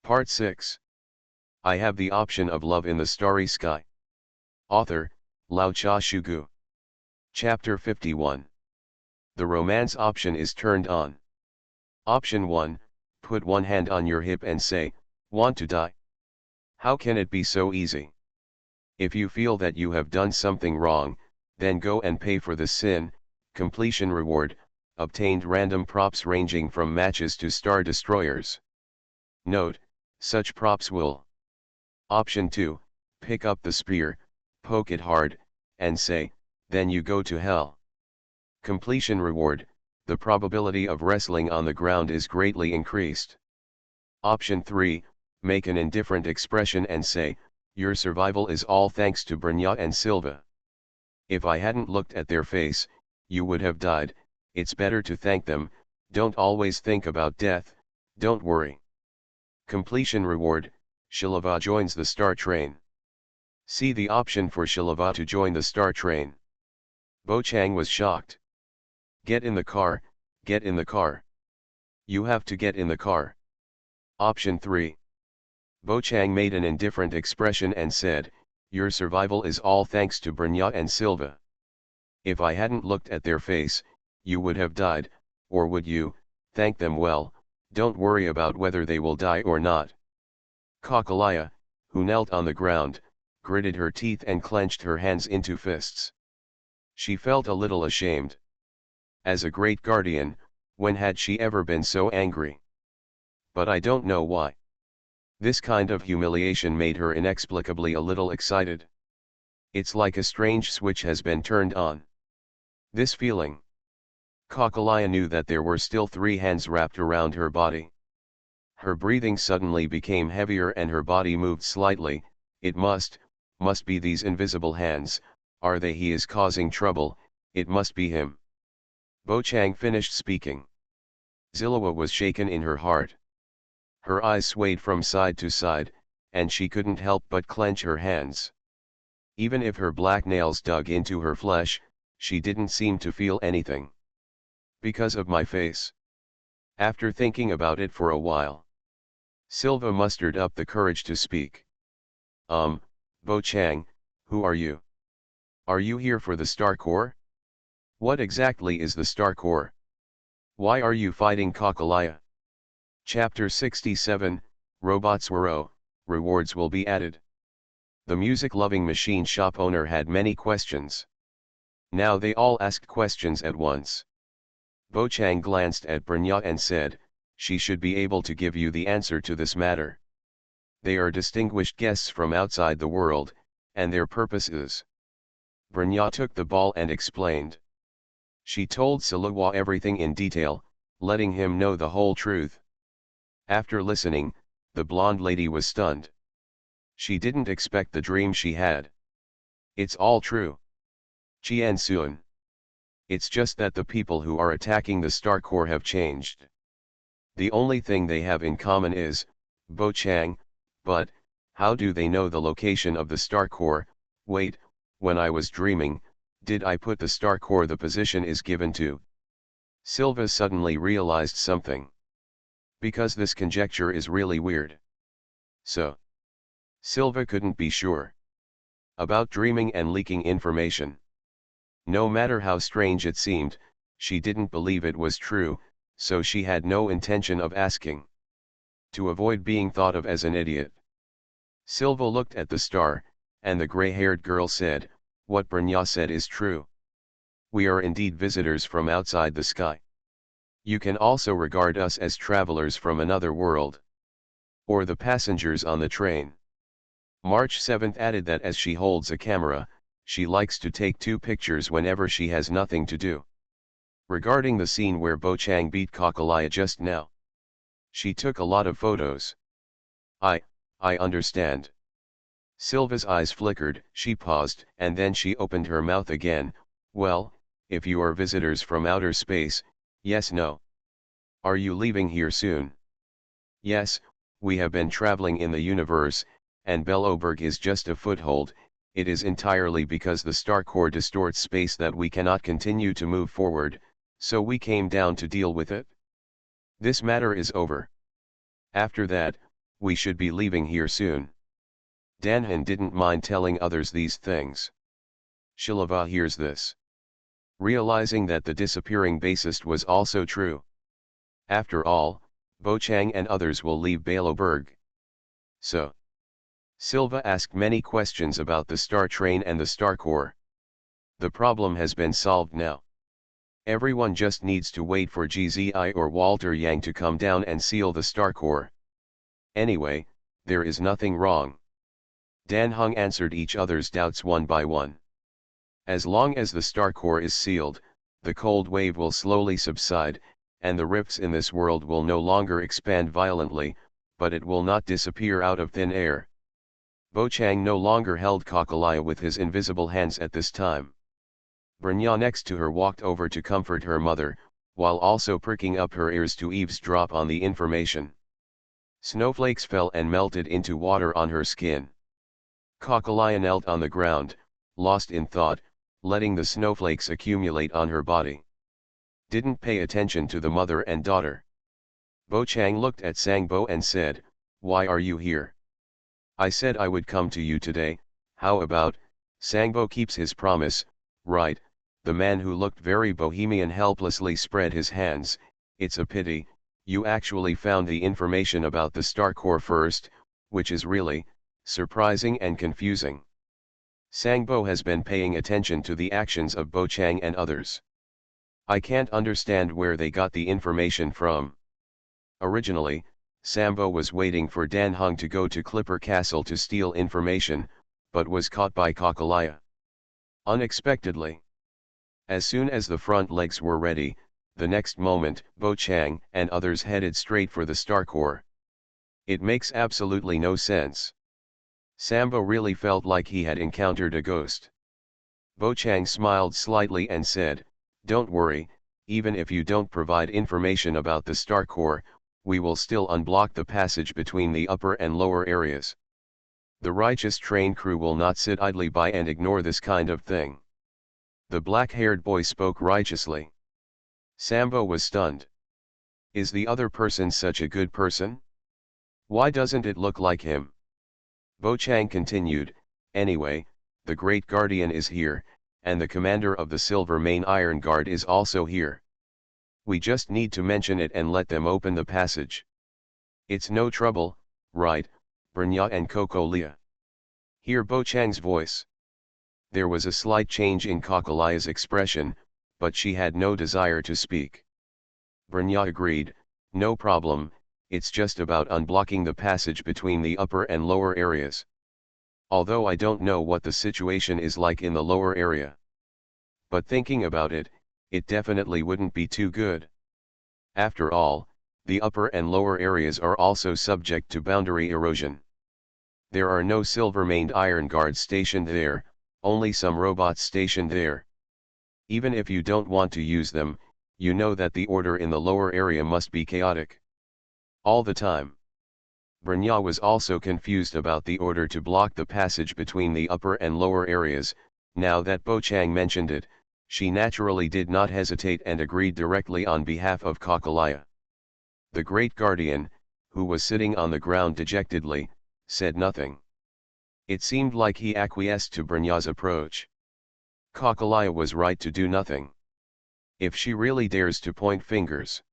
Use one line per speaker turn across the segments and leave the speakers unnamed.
Part 6. I have the option of love in the starry sky. Author, Lao Cha Shugu. Chapter 51. The romance option is turned on. Option 1, put one hand on your hip and say, want to die. How can it be so easy? If you feel that you have done something wrong, then go and pay for the sin. Completion reward, obtained random props ranging from matches to star destroyers. Note, such props will. Option 2, pick up the spear, poke it hard, and say, then you go to hell. Completion reward, the probability of wrestling on the ground is greatly increased. Option 3, make an indifferent expression and say, your survival is all thanks to Brynja and Silva. If I hadn't looked at their face, you would have died. It's better to thank them. Don't always think about death, don't worry. Completion reward, Shilava joins the star train. See the option for Shilava to join the star train. Bo Chang was shocked. Get in the car, get in the car. You have to get in the car. Option 3. Bo Chang made an indifferent expression and said, your survival is all thanks to Brynja and Silva. If I hadn't looked at their face, you would have died, or would you? Thank them well, don't worry about whether they will die or not. Kakalaya, who knelt on the ground, gritted her teeth and clenched her hands into fists. She felt a little ashamed. As a great guardian, when had she ever been so angry? But I don't know why. This kind of humiliation made her inexplicably a little excited. It's like a strange switch has been turned on. This feeling. Kakalaya knew that there were still 3 hands wrapped around her body. Her breathing suddenly became heavier and her body moved slightly. It must be these invisible hands. Are they? He is causing trouble, it must be him. Bo Chang finished speaking. Zilawa was shaken in her heart. Her eyes swayed from side to side, and she couldn't help but clench her hands. Even if her black nails dug into her flesh, she didn't seem to feel anything. Because of my face. After thinking about it for a while, Silva mustered up the courage to speak. Bo Chang, who are you? Are you here for the Star Corps? What exactly is the Star Corps? Why are you fighting Kakalaya? Chapter 67, Robots Waro, rewards will be added. The music-loving machine shop owner had many questions. Now they all asked questions at once. Bo Chang glanced at Brynja and said, she should be able to give you the answer to this matter. They are distinguished guests from outside the world, and their purpose is. Brynja took the ball and explained. She told Silawa everything in detail, letting him know the whole truth. After listening, the blonde lady was stunned. She didn't expect the dream she had. It's all true. Qian Sun. It's just that the people who are attacking the Star Corps have changed. The only thing they have in common is, Bo Chang, but, how do they know the location of the Star Corps? Wait, when I was dreaming, did I put the Star Corps the position is given to? Silva suddenly realized something. Because this conjecture is really weird. So. Silva couldn't be sure. About dreaming and leaking information. No matter how strange it seemed, she didn't believe it was true, so she had no intention of asking. To avoid being thought of as an idiot. Silva looked at the star, and the gray-haired girl said, what Brynja said is true. We are indeed visitors from outside the sky. You can also regard us as travelers from another world. Or the passengers on the train. March 7 added that as she holds a camera, she likes to take 2 pictures whenever she has nothing to do. Regarding the scene where Bo Chang beat Kakalaya just now. She took a lot of photos. I understand. Silva's eyes flickered, she paused, and then she opened her mouth again. Well, if you are visitors from outer space, yes, no. Are you leaving here soon? Yes, we have been traveling in the universe, and Belloberg is just a foothold. It is entirely because the Star Corps distorts space that we cannot continue to move forward, so we came down to deal with it. This matter is over. After that, We should be leaving here soon. Danhan didn't mind telling others these things. Shilava hears this, realizing that the disappearing bassist was also true. After all, Bochang and others will leave Baloberg. So, Silva asked many questions about the Star Train and the Star Core. The problem has been solved now. Everyone just needs to wait for GZI or Walter Yang to come down and seal the Star Core. Anyway, there is nothing wrong. Dan Heng answered each other's doubts one by one. As long as the Star Core is sealed, the cold wave will slowly subside, and the rifts in this world will no longer expand violently, but it will not disappear out of thin air. Bochang no longer held Kakalaya with his invisible hands at this time. Brnya next to her walked over to comfort her mother, while also pricking up her ears to eavesdrop on the information. Snowflakes fell and melted into water on her skin. Kakalaya knelt on the ground, lost in thought, letting the snowflakes accumulate on her body. Didn't pay attention to the mother and daughter. Bochang looked at Sangbo and said, "Why are you here?" "I said I would come to you today, how about?" Sangbo keeps his promise, right? The man who looked very bohemian helplessly spread his hands. "It's a pity, you actually found the information about the Star Core first, which is really surprising and confusing." Sangbo has been paying attention to the actions of Bochang and others. "I can't understand where they got the information from." Originally, Sambo was waiting for Dan Heng to go to Clipper Castle to steal information, but was caught by Kakalaya. Unexpectedly. As soon as the front legs were ready, the next moment, Bochang and others headed straight for the Star Core. It makes absolutely no sense. Sambo really felt like he had encountered a ghost. Bochang smiled slightly and said, "Don't worry, even if you don't provide information about the Star Core, we will still unblock the passage between the upper and lower areas. The righteous train crew will not sit idly by and ignore this kind of thing." The black-haired boy spoke righteously. Sambo was stunned. Is the other person such a good person? Why doesn't it look like him? Bochang continued, "Anyway, the Great Guardian is here, and the commander of the Silver Main Iron Guard is also here. We just need to mention it and let them open the passage. It's no trouble, right, Brnya and Kokolia?" Hear Bochang's voice. There was a slight change in Kakalaya's expression, but she had no desire to speak. Brnya agreed, "No problem, it's just about unblocking the passage between the upper and lower areas. Although I don't know what the situation is like in the lower area. But thinking about it, it definitely wouldn't be too good. After all, the upper and lower areas are also subject to boundary erosion. There are no silver-maned iron guards stationed there, only some robots stationed there. Even if you don't want to use them, you know that the order in the lower area must be chaotic. All the time." Brnya was also confused about the order to block the passage between the upper and lower areas. Now that Bochang mentioned it, she naturally did not hesitate and agreed directly on behalf of Kakalaya. The Great Guardian, who was sitting on the ground dejectedly, said nothing. It seemed like he acquiesced to Brenya's approach. Kakalaya was right to do nothing. If she really dares to point fingers.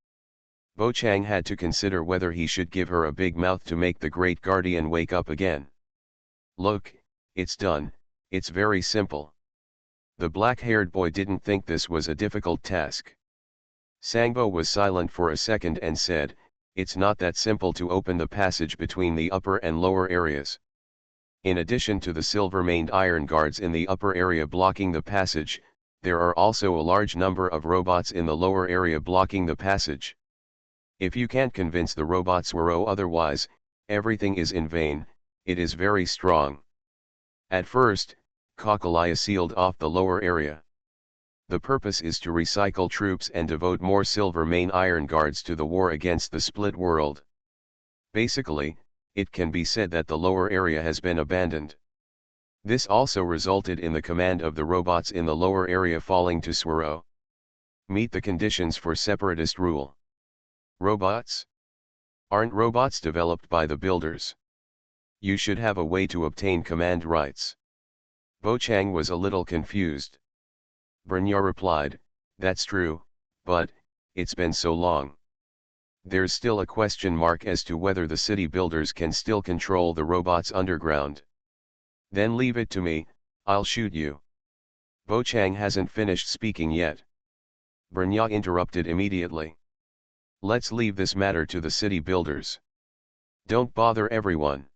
Bochang had to consider whether he should give her a big mouth to make the Great Guardian wake up again. "Look, it's done, it's very simple." The black-haired boy didn't think this was a difficult task. Sangbo was silent for a second and said, "It's not that simple to open the passage between the upper and lower areas. In addition to the silver-maned iron guards in the upper area blocking the passage, there are also a large number of robots in the lower area blocking the passage. If you can't convince the robots otherwise, everything is in vain. It is very strong." At first, Kakalaya sealed off the lower area. The purpose is to recycle troops and devote more silver main iron guards to the war against the split world. Basically, it can be said that the lower area has been abandoned. This also resulted in the command of the robots in the lower area falling to Swaro. Meet the conditions for separatist rule. Robots? Aren't robots developed by the builders? You should have a way to obtain command rights. Bo Chang was a little confused. Brnya replied, that's true, but, it's been so long. There's still a question mark as to whether the city builders can still control the robots underground. Then leave it to me, I'll shoot you. Bo Chang hasn't finished speaking yet. Brnya interrupted immediately. Let's leave this matter to the city builders. Don't bother everyone.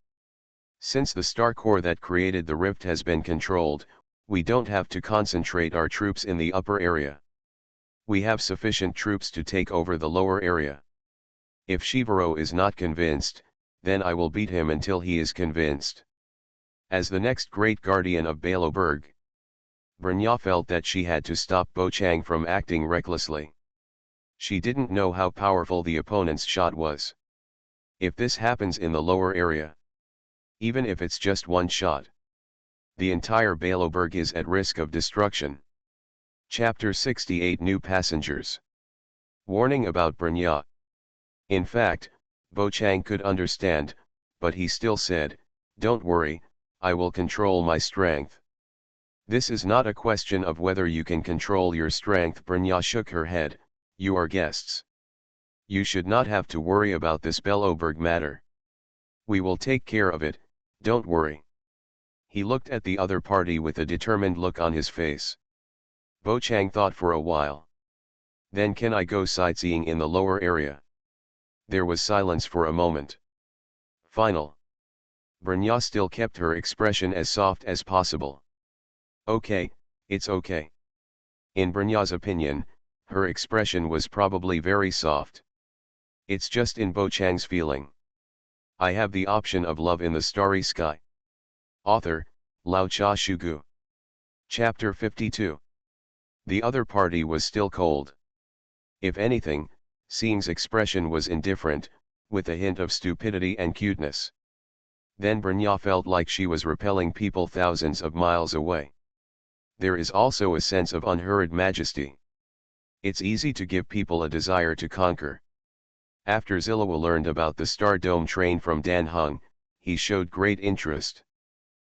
Since the star core that created the rift has been controlled, we don't have to concentrate our troops in the upper area. We have sufficient troops to take over the lower area. If Shivaro is not convinced, then I will beat him until he is convinced. As the next great guardian of Baloberg, Brnya felt that she had to stop Bo Chang from acting recklessly. She didn't know how powerful the opponent's shot was. If this happens in the lower area, even if it's just one shot, the entire Baloberg is at risk of destruction. Chapter 68 New Passengers. Warning about Brnya. In fact, Bo Chang could understand, but he still said, don't worry, I will control my strength. This is not a question of whether you can control your strength. Brnya shook her head, you are guests. You should not have to worry about this Baloberg matter. We will take care of it, don't worry. He looked at the other party with a determined look on his face. Bo Chang thought for a while. Then can I go sightseeing in the lower area? There was silence for a moment. Final. Brnya still kept her expression as soft as possible. Okay, it's okay. In Brenya's opinion, her expression was probably very soft. It's just in Bo Chang's feeling. I have the option of love in the starry sky. Author, Lao Cha Shugu. Chapter 52. The other party was still cold. If anything, Seeng's expression was indifferent, with a hint of stupidity and cuteness. Then Brnya felt like she was repelling people thousands of miles away. There is also a sense of unhurried majesty. It's easy to give people a desire to conquer. After Zilawa learned about the Star Dome train from Dan Hung, he showed great interest.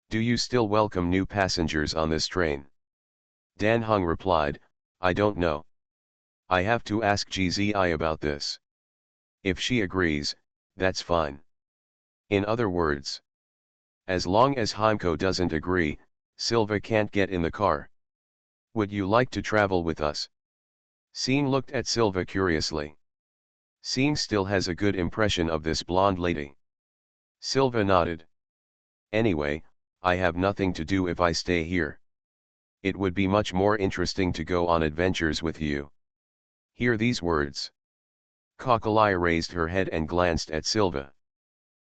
Do you still welcome new passengers on this train? Dan Hung replied, I don't know. I have to ask GZI about this. If she agrees, that's fine. In other words, as long as Heimko doesn't agree, Silva can't get in the car. Would you like to travel with us? Seeng looked at Silva curiously. Seeng still has a good impression of this blonde lady. Silva nodded. Anyway, I have nothing to do if I stay here. It would be much more interesting to go on adventures with you. Hear these words. Kakalaya raised her head and glanced at Silva.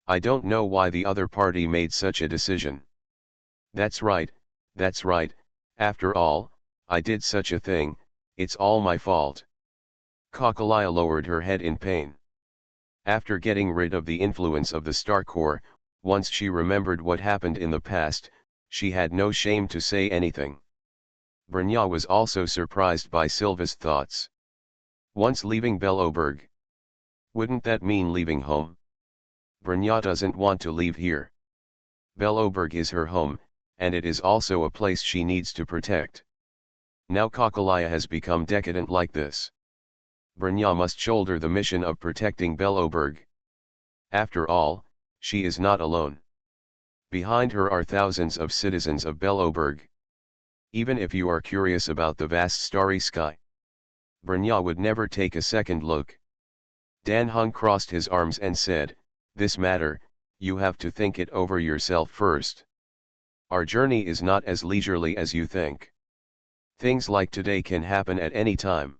I don't know why the other party made such a decision. That's right, after all, I did such a thing, it's all my fault. Kakalaya lowered her head in pain. After getting rid of the influence of the Star Core, once she remembered what happened in the past, she had no shame to say anything. Brnya was also surprised by Silva's thoughts. Once leaving Baloberg. Wouldn't that mean leaving home? Brnya doesn't want to leave here. Baloberg is her home, and it is also a place she needs to protect. Now Kakalaya has become decadent like this. Brnya must shoulder the mission of protecting Baloberg. After all, she is not alone. Behind her are thousands of citizens of Baloberg. Even if you are curious about the vast starry sky, Brnya would never take a second look. Dan Hung crossed his arms and said, this matter, you have to think it over yourself first. Our journey is not as leisurely as you think. Things like today can happen at any time.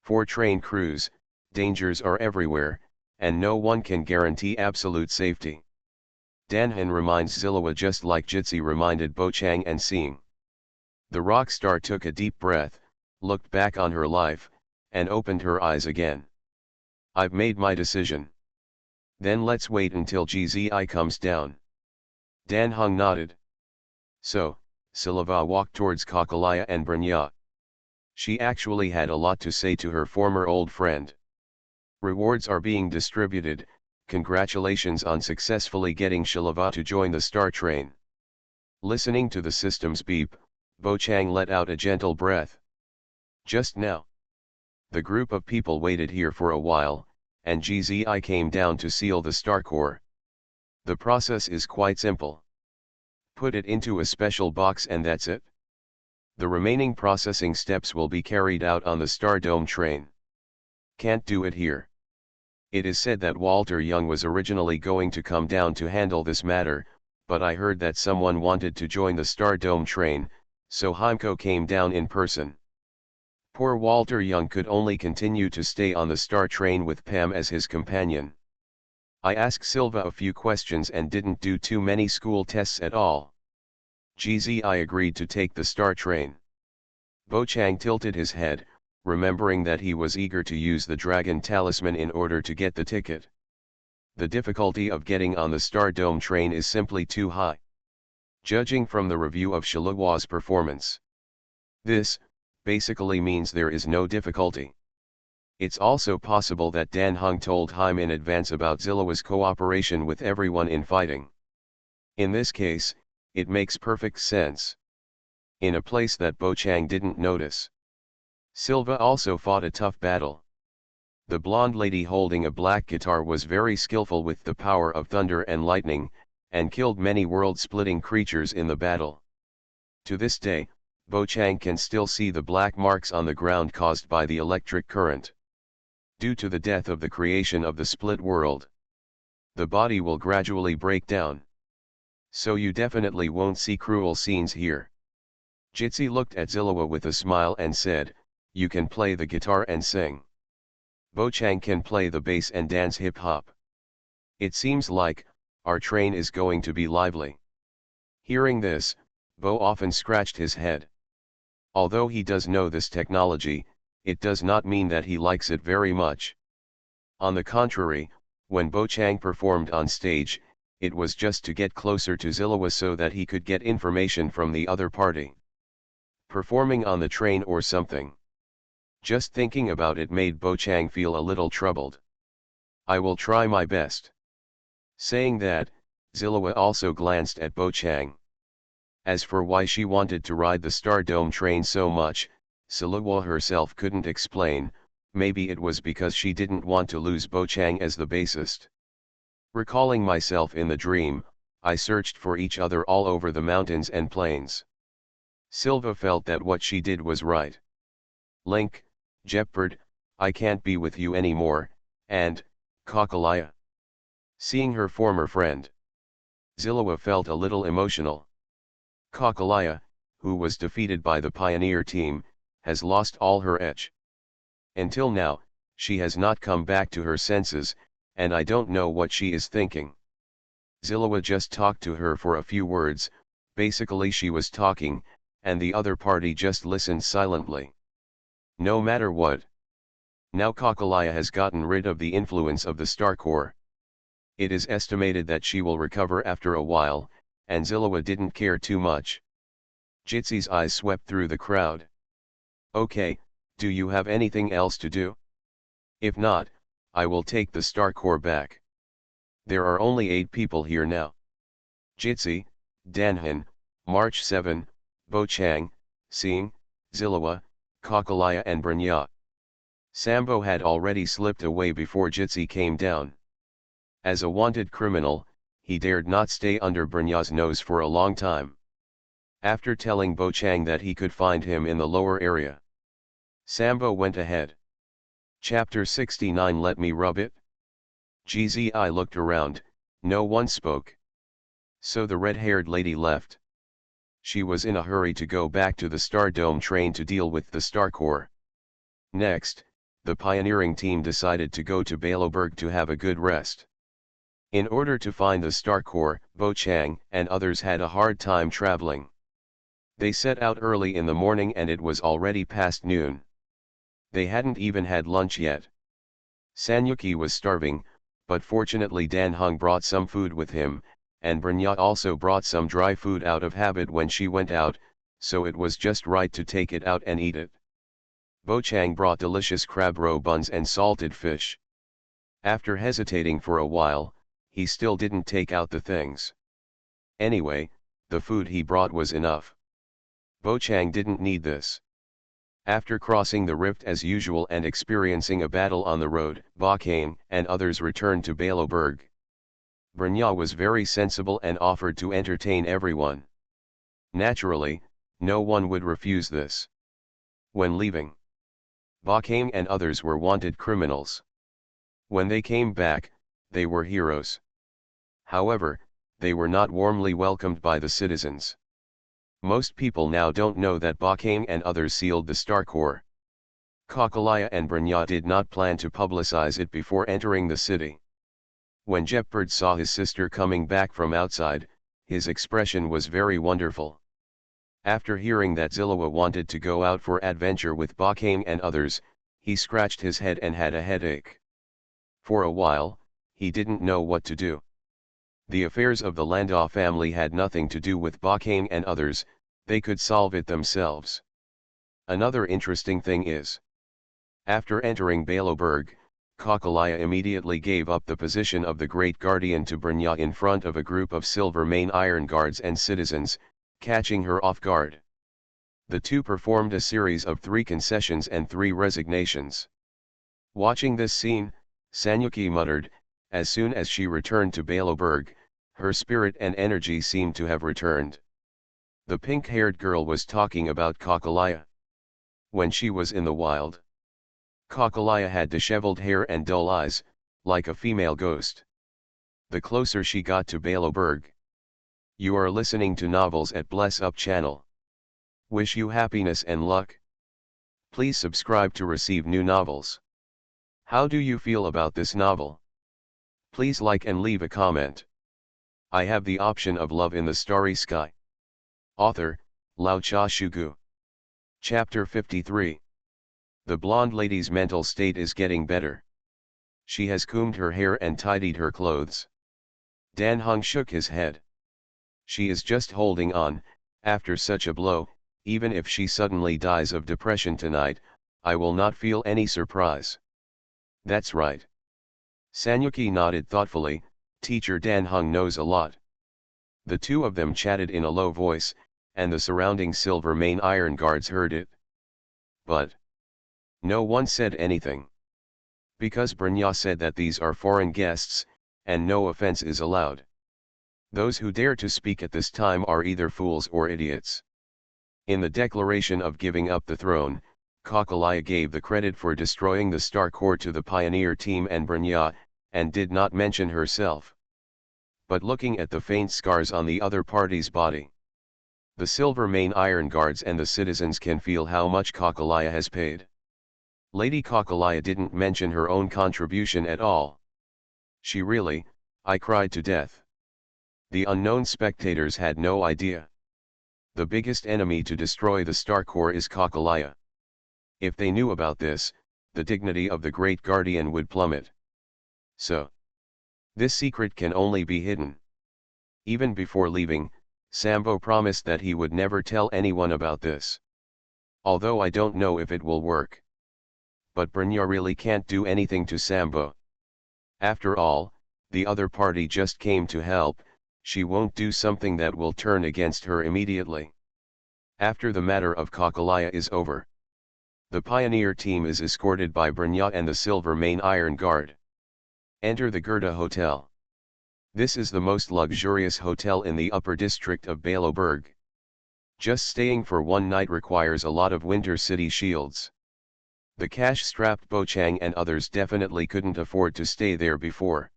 For train crews, dangers are everywhere, and no one can guarantee absolute safety. Danhan reminds Zilawa just like Jitsi reminded Bo Chang and Seeng. The rock star took a deep breath, looked back on her life, and opened her eyes again. I've made my decision. Then let's wait until GZI comes down. Dan Hung nodded. So, Silva walked towards Kakalaya and Brnya. She actually had a lot to say to her former old friend. Rewards are being distributed. Congratulations on successfully getting Shilava to join the star train. Listening to the system's beep, Bo Chang let out a gentle breath. Just now. The group of people waited here for a while, and GZI came down to seal the star core. The process is quite simple. Put it into a special box and that's it. The remaining processing steps will be carried out on the Star Dome train. Can't do it here. It is said that Walter Young was originally going to come down to handle this matter, but I heard that someone wanted to join the Star Dome train, so Heimko came down in person. Poor Walter Young could only continue to stay on the Star train with Pam as his companion. I asked Silva a few questions and didn't do too many school tests at all. GZI agreed to take the Star train. Bo Chang tilted his head, remembering that he was eager to use the Dragon Talisman in order to get the ticket. The difficulty of getting on the Star Dome train is simply too high. Judging from the review of Shilawa's performance. This, basically means there is no difficulty. It's also possible that Dan Hung told Haim in advance about Zillawa's cooperation with everyone in fighting. In this case, it makes perfect sense. In a place that Bo Chang didn't notice. Silva also fought a tough battle. The blonde lady holding a black guitar was very skillful with the power of thunder and lightning, and killed many world-splitting creatures in the battle. To this day, Bo Chang can still see the black marks on the ground caused by the electric current. Due to the death of the creation of the split world, the body will gradually break down. So you definitely won't see cruel scenes here. Jitsi looked at Zillawa with a smile and said, "You can play the guitar and sing. Bo Chang can play the bass and dance hip-hop. It seems like, our train is going to be lively." Hearing this, Bo often scratched his head. Although he does know this technology, it does not mean that he likes it very much. On the contrary, when Bo Chang performed on stage, it was just to get closer to Zillawa so that he could get information from the other party. Performing on the train or something. Just thinking about it made Bo Chang feel a little troubled. "I will try my best." Saying that, Zillawa also glanced at Bo Chang. As for why she wanted to ride the Star Dome train so much, Zillawa herself couldn't explain. Maybe it was because she didn't want to lose Bo Chang as the bassist. Recalling myself in the dream, I searched for each other all over the mountains and plains. Silva felt that what she did was right. "Link, Jeopard, I can't be with you anymore," and, "Kakalaya." Seeing her former friend, Zillawa felt a little emotional. Kakalaya, who was defeated by the Pioneer team, has lost all her edge. Until now, she has not come back to her senses, and I don't know what she is thinking. Zillawa just talked to her for a few words. Basically she was talking, and the other party just listened silently. No matter what. Now Kakalaya has gotten rid of the influence of the Star Core. It is estimated that she will recover after a while, and Zillawa didn't care too much. Jitsi's eyes swept through the crowd. "Okay, do you have anything else to do? If not, I will take the Star Core back. There are only 8 people here now. Jitsi, Danhan, March 7, Bo Chang, Singh, Zillawa, Kakalaya and Branya." Sambo had already slipped away before Jitsi came down. As a wanted criminal, he dared not stay under Branya's nose for a long time. After telling Bo Chang that he could find him in the lower area, Sambo went ahead. Chapter 69. Let me rub it. GZI looked around, no one spoke. So the red-haired lady left. She was in a hurry to go back to the Star Dome train to deal with the Star Core. Next, the pioneering team decided to go to Baloberg to have a good rest. In order to find the Star Core, Bo Chang and others had a hard time traveling. They set out early in the morning and it was already past noon. They hadn't even had lunch yet. Sanyuki was starving, but fortunately Dan Hung brought some food with him, and Branya also brought some dry food out of habit when she went out, so it was just right to take it out and eat it. Bo Chang brought delicious crab roe buns and salted fish. After hesitating for a while, he still didn't take out the things. Anyway, the food he brought was enough. Bochang didn't need this. After crossing the rift as usual and experiencing a battle on the road, Bochang and others returned to Baloberg. Brynja was very sensible and offered to entertain everyone. Naturally, no one would refuse this. When leaving, Bochang and others were wanted criminals. When they came back, they were heroes. However, they were not warmly welcomed by the citizens. Most people now don't know that Bochang and others sealed the Star Core. Kokolaya and Brynja did not plan to publicize it before entering the city. When Jeppard saw his sister coming back from outside, his expression was very wonderful. After hearing that Zillowa wanted to go out for adventure with Bochang and others, he scratched his head and had a headache. For a while, he didn't know what to do. The affairs of the Landau family had nothing to do with Bochang and others, they could solve it themselves. Another interesting thing is, after entering Baloberg, Kokolaya immediately gave up the position of the Great Guardian to Brynja in front of a group of Silver Mane Iron Guards and citizens, catching her off guard. The two performed a series of 3 concessions and 3 resignations. Watching this scene, Sanyuki muttered, as soon as she returned to Baloberg, her spirit and energy seemed to have returned. The pink-haired girl was talking about Kokolaya. When she was in the wild, Kokolaya had disheveled hair and dull eyes, like a female ghost. The closer she got to Baloberg. You are listening to Novels at Bless Up channel. Wish you happiness and luck. Please subscribe to receive new novels. How do you feel about this novel? Please like and leave a comment. I have the option of Love in the Starry Sky. Author, Lao Cha Shugu. Chapter 53. The blonde lady's mental state is getting better. She has combed her hair and tidied her clothes. Dan Hung shook his head. She is just holding on. After such a blow, even if she suddenly dies of depression tonight, I will not feel any surprise. That's right. Sanyuki nodded thoughtfully. Teacher Dan Hung knows a lot. The two of them chatted in a low voice, and the surrounding Silver Mane Iron Guards heard it. But no one said anything. Because Brynja said that these are foreign guests, and no offense is allowed. Those who dare to speak at this time are either fools or idiots. In the declaration of giving up the throne, Kokolaya gave the credit for destroying the Star Core to the Pioneer team and Brynja, and did not mention herself. But looking at the faint scars on the other party's body, the Silver Mane Iron Guards and the citizens can feel how much Kokolaya has paid. Lady Kokolaya didn't mention her own contribution at all. She really, I cried to death. The unknown spectators had no idea. The biggest enemy to destroy the Star Core is Kokolaya. If they knew about this, the dignity of the Great Guardian would plummet. So, this secret can only be hidden. Even before leaving, Sambo promised that he would never tell anyone about this. Although I don't know if it will work. But Brynja really can't do anything to Sambo. After all, the other party just came to help. She won't do something that will turn against her immediately. After the matter of Kokolaya is over, the Pioneer team is escorted by Brynja and the Silver Mane Iron Guard. Enter the Goethe Hotel. This is the most luxurious hotel in the upper district of Baloberg. Just staying for one night requires a lot of Winter City shields. The cash-strapped Bochang and others definitely couldn't afford to stay there before.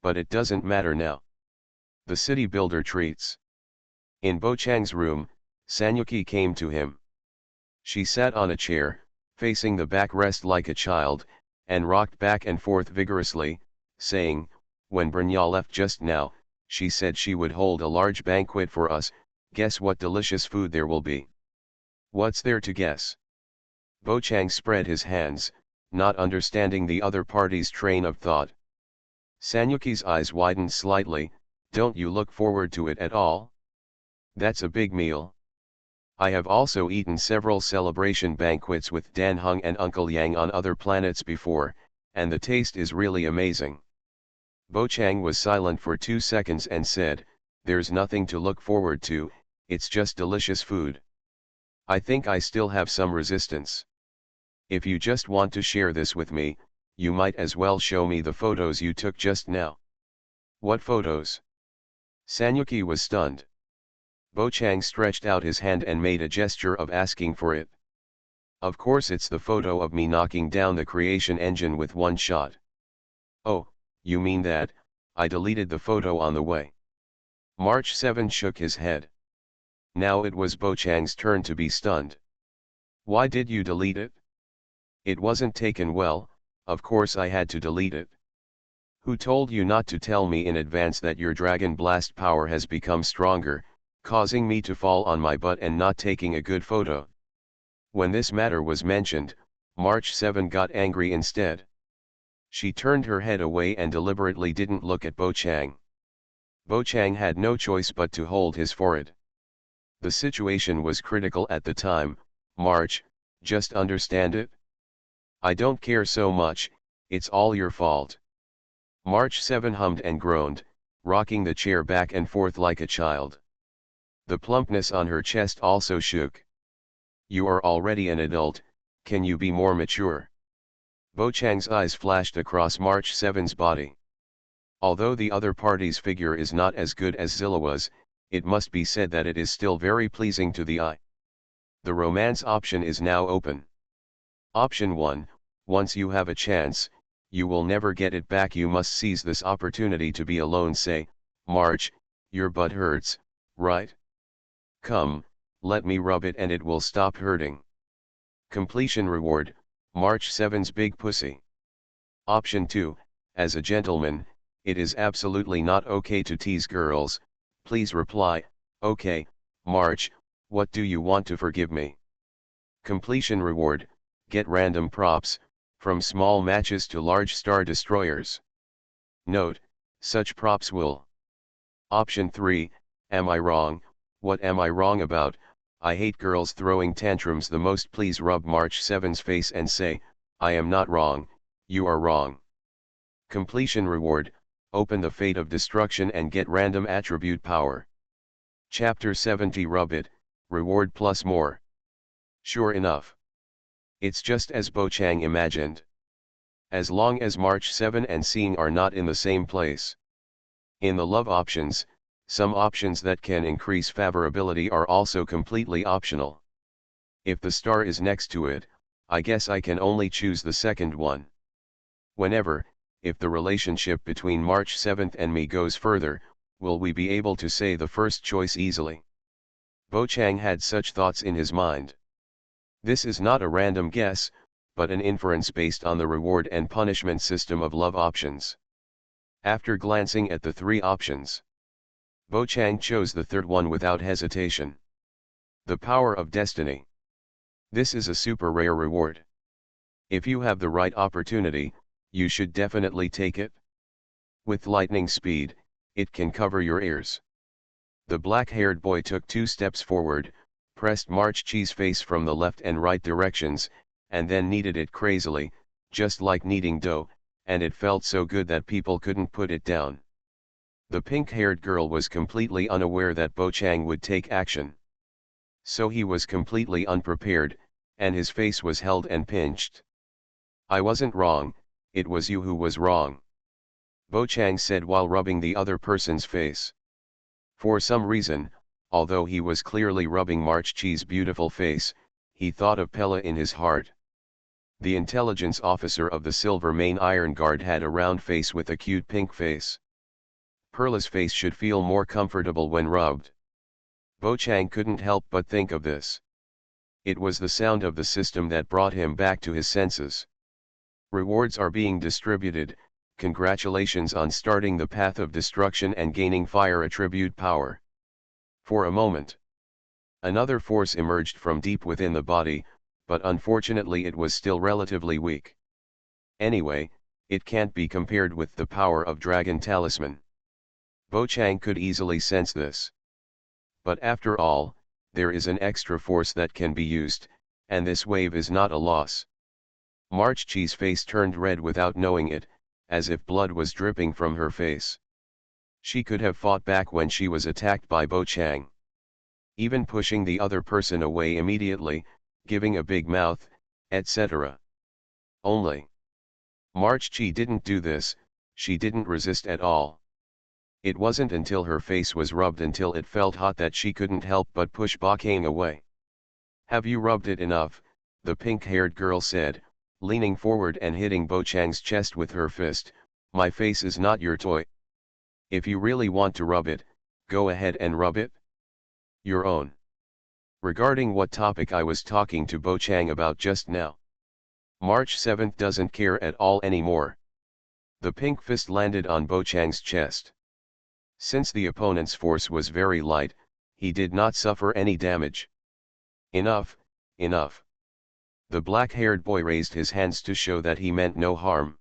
But it doesn't matter now. The city builder treats. In Bochang's room, Sanyuki came to him. She sat on a chair, facing the backrest like a child, and rocked back and forth vigorously, saying, when Brynja left just now, she said she would hold a large banquet for us. Guess what delicious food there will be. What's there to guess? Bochang spread his hands, not understanding the other party's train of thought. Sanyuki's eyes widened slightly. Don't you look forward to it at all? That's a big meal. I have also eaten several celebration banquets with Dan Hung and Uncle Yang on other planets before, and the taste is really amazing. Bo Chang was silent for 2 seconds and said, "There's nothing to look forward to, it's just delicious food. I think I still have some resistance. If you just want to share this with me, you might as well show me the photos you took just now." "What photos?" Sanyuki was stunned. Bo Chang stretched out his hand and made a gesture of asking for it. "Of course it's the photo of me knocking down the creation engine with one shot." "Oh, you mean that? I deleted the photo on the way." March 7 shook his head. Now it was Bo Chang's turn to be stunned. "Why did you delete it?" "It wasn't taken well, of course I had to delete it." "Who told you not to tell me in advance that your Dragon Blast power has become stronger, causing me to fall on my butt and not taking a good photo?" When this matter was mentioned, March 7 got angry instead. She turned her head away and deliberately didn't look at Bo Chang. Bo Chang had no choice but to hold his forehead. The situation was critical at the time. "March, just understand it? I don't care so much, it's all your fault." March 7 hummed and groaned, rocking the chair back and forth like a child. The plumpness on her chest also shook. "You are already an adult, can you be more mature?" Bo Chang's eyes flashed across March 7's body. Although the other party's figure is not as good as Zillawa's, it must be said that it is still very pleasing to the eye. The romance option is now open. Option 1, once you have a chance, you will never get it back. You must seize this opportunity to be alone. Say, "March, your butt hurts, right? Come, let me rub it and it will stop hurting." Completion reward, March 7's big pussy. Option 2, as a gentleman, it is absolutely not okay to tease girls. Please reply, "Okay, March, what do you want to forgive me?" Completion reward, get random props, from small matches to large star destroyers. Note, such props will. Option 3, am I wrong? What am I wrong about? I hate girls throwing tantrums the most. Please rub March 7's face and say, "I am not wrong, you are wrong." Completion reward, open the Fate of Destruction and get random attribute power. Chapter 70 Rub It, reward plus more. Sure enough. It's just as Bo Chang imagined. As long as March 7 and Seeing are not in the same place. In the love options, some options that can increase favorability are also completely optional. If the star is next to it, I guess I can only choose the second one. Whenever, if the relationship between March 7 and me goes further, will we be able to say the first choice easily? Bo Chang had such thoughts in his mind. This is not a random guess, but an inference based on the reward and punishment system of love options. After glancing at the 3 options, Bo Chang chose the third one without hesitation. The Power of Destiny. This is a super rare reward. If you have the right opportunity, you should definitely take it. With lightning speed, it can cover your ears. The black-haired boy took 2 steps forward, pressed March Chi's face from the left and right directions, and then kneaded it crazily, just like kneading dough, and it felt so good that people couldn't put it down. The pink-haired girl was completely unaware that Bo Chang would take action. So he was completely unprepared, and his face was held and pinched. "I wasn't wrong, it was you who was wrong," Bo Chang said while rubbing the other person's face. For some reason, although he was clearly rubbing March Chi's beautiful face, he thought of Pella in his heart. The intelligence officer of the Silver Main Iron Guard had a round face with a cute pink face. Perla's face should feel more comfortable when rubbed. Bo Chang couldn't help but think of this. It was the sound of the system that brought him back to his senses. Rewards are being distributed. Congratulations on starting the path of destruction and gaining fire attribute power. For a moment, another force emerged from deep within the body, but unfortunately it was still relatively weak. Anyway, it can't be compared with the power of Dragon Talisman. Bo Chang could easily sense this. But after all, there is an extra force that can be used, and this wave is not a loss. March Chi's face turned red without knowing it, as if blood was dripping from her face. She could have fought back when she was attacked by Bo Chang. Even pushing the other person away immediately, giving a big mouth, etc. Only March Chi didn't do this. She didn't resist at all. It wasn't until her face was rubbed until it felt hot that she couldn't help but push Bo Chang away. "Have you rubbed it enough?" the pink-haired girl said, leaning forward and hitting Bo Chang's chest with her fist. "My face is not your toy. If you really want to rub it, go ahead and rub it. Your own." Regarding what topic I was talking to Bo Chang about just now, March 7th doesn't care at all anymore. The pink fist landed on Bo Chang's chest. Since the opponent's force was very light, he did not suffer any damage. "Enough, enough." The black-haired boy raised his hands to show that he meant no harm.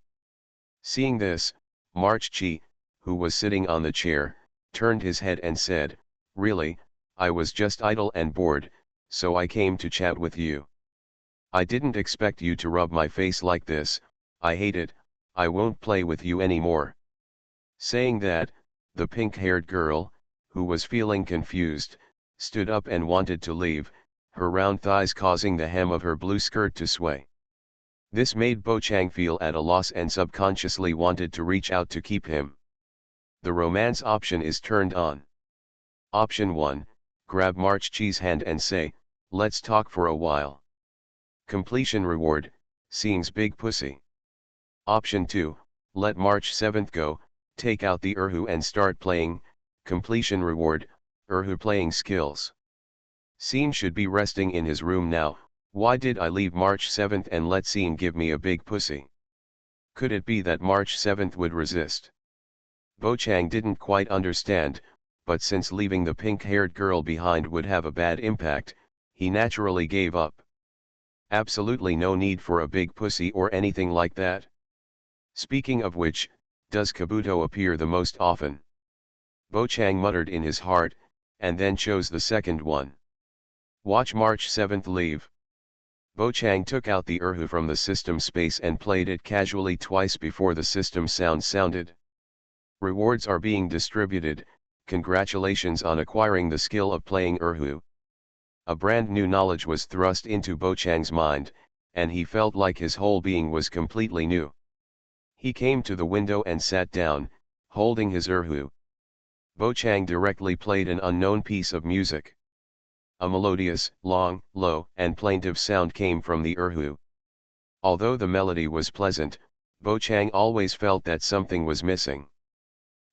Seeing this, March Chi, who was sitting on the chair, turned his head and said, "Really, I was just idle and bored, so I came to chat with you. I didn't expect you to rub my face like this. I hate it. I won't play with you anymore." Saying that, the pink-haired girl, who was feeling confused, stood up and wanted to leave, her round thighs causing the hem of her blue skirt to sway. This made Bo Chang feel at a loss and subconsciously wanted to reach out to keep him. The romance option is turned on. Option 1, grab March Chi's hand and say, "Let's talk for a while." Completion reward, Seeing's big pussy. Option 2, let March 7th go, take out the Erhu and start playing. Completion reward, Erhu playing skills. Seeing should be resting in his room now. Why did I leave March 7th and let Seeing give me a big pussy? Could it be that March 7th would resist? Bo Chang didn't quite understand, but since leaving the pink-haired girl behind would have a bad impact, he naturally gave up. Absolutely no need for a big pussy or anything like that. Speaking of which, does Kabuto appear the most often? Bo Chang muttered in his heart, and then chose the second one. Watch March 7th leave. Bo Chang took out the Erhu from the system space and played it casually twice before the system sound sounded. Rewards are being distributed. Congratulations on acquiring the skill of playing Erhu. A brand new knowledge was thrust into Bo Chang's mind, and he felt like his whole being was completely new. He came to the window and sat down, holding his Erhu. Bo Chang directly played an unknown piece of music. A melodious, long, low, and plaintive sound came from the Erhu. Although the melody was pleasant, Bo Chang always felt that something was missing.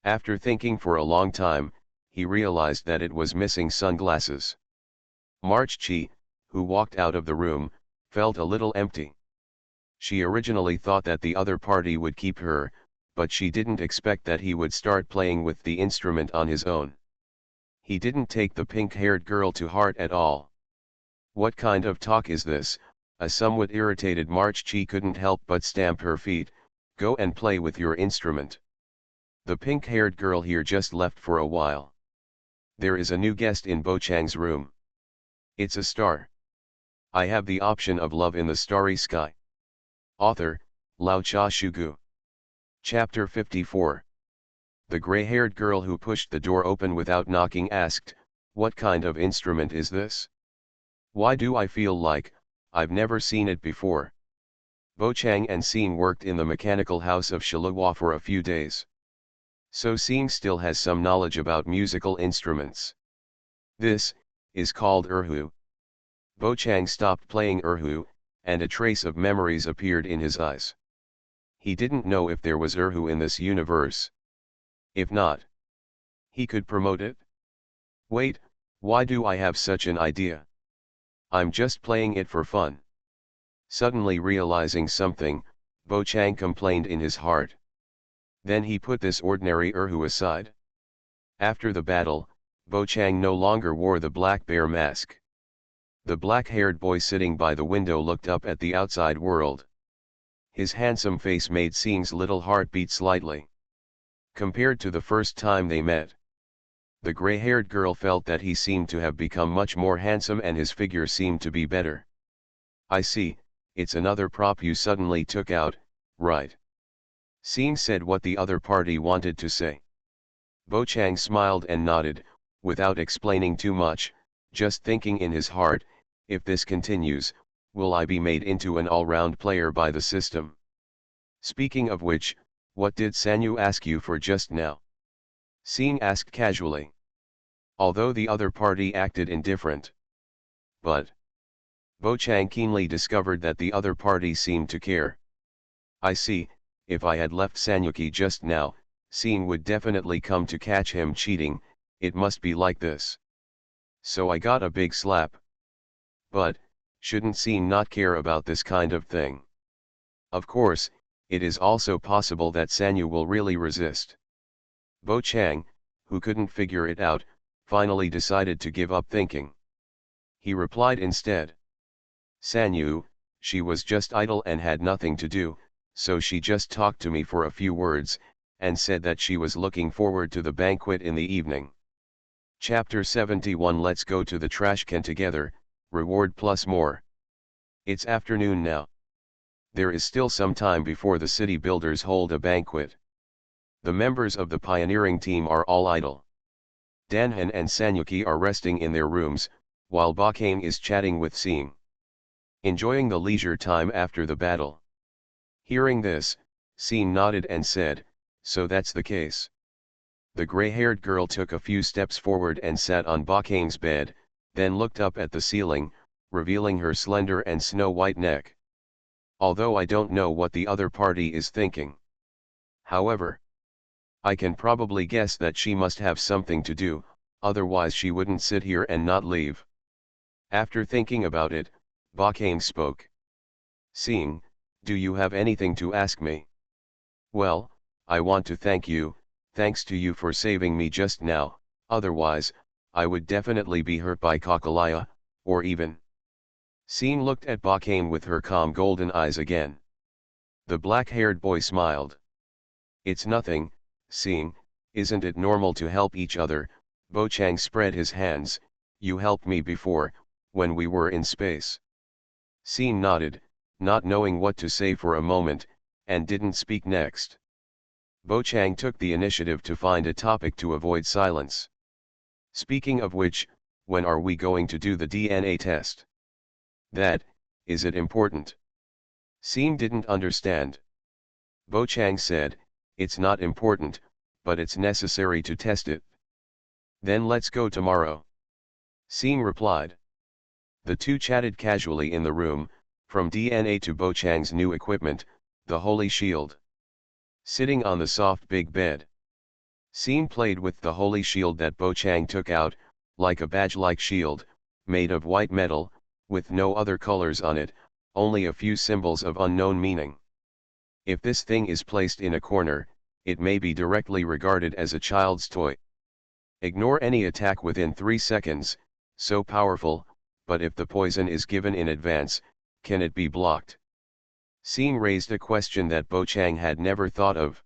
After thinking for a long time, he realized that it was missing sunglasses. March Chi, who walked out of the room, felt a little empty. She originally thought that the other party would keep her, but she didn't expect that he would start playing with the instrument on his own. He didn't take the pink-haired girl to heart at all. What kind of talk is this? A somewhat irritated March Chi couldn't help but stamp her feet. Go and play with your instrument. The pink-haired girl here just left for a while. There is a new guest in Bo Chang's room. It's a star. I have the option of love in the starry sky. Author, Lao Cha Shugu. Chapter 54. The gray-haired girl who pushed the door open without knocking asked, "What kind of instrument is this? Why do I feel like I've never seen it before?" Bo Chang and Seeing worked in the mechanical house of Shilahua for a few days. So Seeing still has some knowledge about musical instruments. This is called Erhu. Bo Chang stopped playing Erhu, and a trace of memories appeared in his eyes. He didn't know if there was Erhu in this universe. If not, he could promote it. Wait, why do I have such an idea? I'm just playing it for fun. Suddenly realizing something, Bo Chang complained in his heart. Then he put this ordinary Erhu aside. After the battle, Bo Chang no longer wore the black bear mask. The black-haired boy sitting by the window looked up at the outside world. His handsome face made Seeing's little heart beat slightly. Compared to the first time they met, the gray-haired girl felt that he seemed to have become much more handsome and his figure seemed to be better. "I see, it's another prop you suddenly took out, right? Scene said what the other party wanted to say. Bo Chang smiled and nodded, without explaining too much, just thinking in his heart, if this continues, will I be made into an all-round player by the system? Speaking of which, what did Sanyu ask you for just now? Scene asked casually. Although the other party acted indifferent. But Bo Chang keenly discovered that the other party seemed to care. I see, if I had left Sanyuki just now, Scene would definitely come to catch him cheating, it must be like this. So I got a big slap. But, shouldn't Scene not care about this kind of thing? Of course, it is also possible that Sanyu will really resist. Bo Chang, who couldn't figure it out, finally decided to give up thinking. He replied instead. Sanyu, she was just idle and had nothing to do, so she just talked to me for a few words, and said that she was looking forward to the banquet in the evening. Chapter 71. Let's go to the trash can together, reward plus more. It's afternoon now. There is still some time before the city builders hold a banquet. The members of the pioneering team are all idle. Danhan and Sanyuki are resting in their rooms, while Bakane is chatting with Seeing. Enjoying the leisure time after the battle. Hearing this, Seeing nodded and said, so that's the case. The gray-haired girl took a few steps forward and sat on Bakane's bed, then looked up at the ceiling, revealing her slender and snow-white neck. Although I don't know what the other party is thinking. However, I can probably guess that she must have something to do, otherwise she wouldn't sit here and not leave. After thinking about it, Bakane spoke. Seeing, do you have anything to ask me? Well, I want to thank you, thanks to you for saving me just now, otherwise, I would definitely be hurt by Kakalaya, or even. Seeing looked at Bakane with her calm golden eyes again. The black-haired boy smiled. It's nothing, Seeing, isn't it normal to help each other? Bo Chang spread his hands, you helped me before, when we were in space. Seeing nodded, not knowing what to say for a moment, and didn't speak next. Bo Chang took the initiative to find a topic to avoid silence. Speaking of which, when are we going to do the DNA test? That, is it important? Seeing didn't understand. Bo Chang said, it's not important, but it's necessary to test it. Then let's go tomorrow. Seeing replied. The two chatted casually in the room, from DNA to Bo Chang's new equipment, the Holy Shield. Sitting on the soft big bed. Seeing played with the Holy Shield that Bo Chang took out, like a badge-like shield, made of white metal, with no other colors on it, only a few symbols of unknown meaning. If this thing is placed in a corner, it may be directly regarded as a child's toy. Ignore any attack within 3 seconds, so powerful, but if the poison is given in advance, can it be blocked? Seeing raised a question that Bo Chang had never thought of.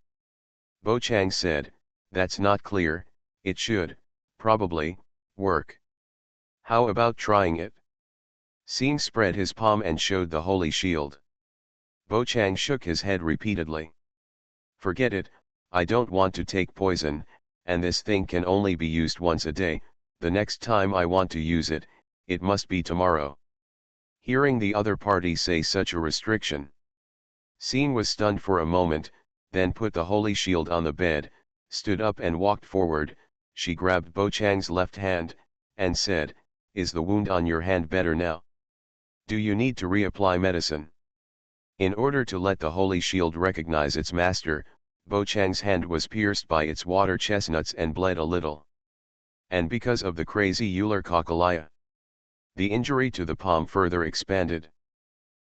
Bo Chang said, that's not clear, it should, probably, work. How about trying it? Seeing spread his palm and showed the Holy Shield. Bo Chang shook his head repeatedly. Forget it, I don't want to take poison, and this thing can only be used once a day, the next time I want to use it, it must be tomorrow. Hearing the other party say such a restriction. Seeing was stunned for a moment, then put the Holy Shield on the bed, stood up and walked forward. She grabbed Bo Chang's left hand, and said, is the wound on your hand better now? Do you need to reapply medicine? In order to let the Holy Shield recognize its master, Bo Chang's hand was pierced by its water chestnuts and bled a little. And because of the crazy Euler Kakalaya, the injury to the palm further expanded.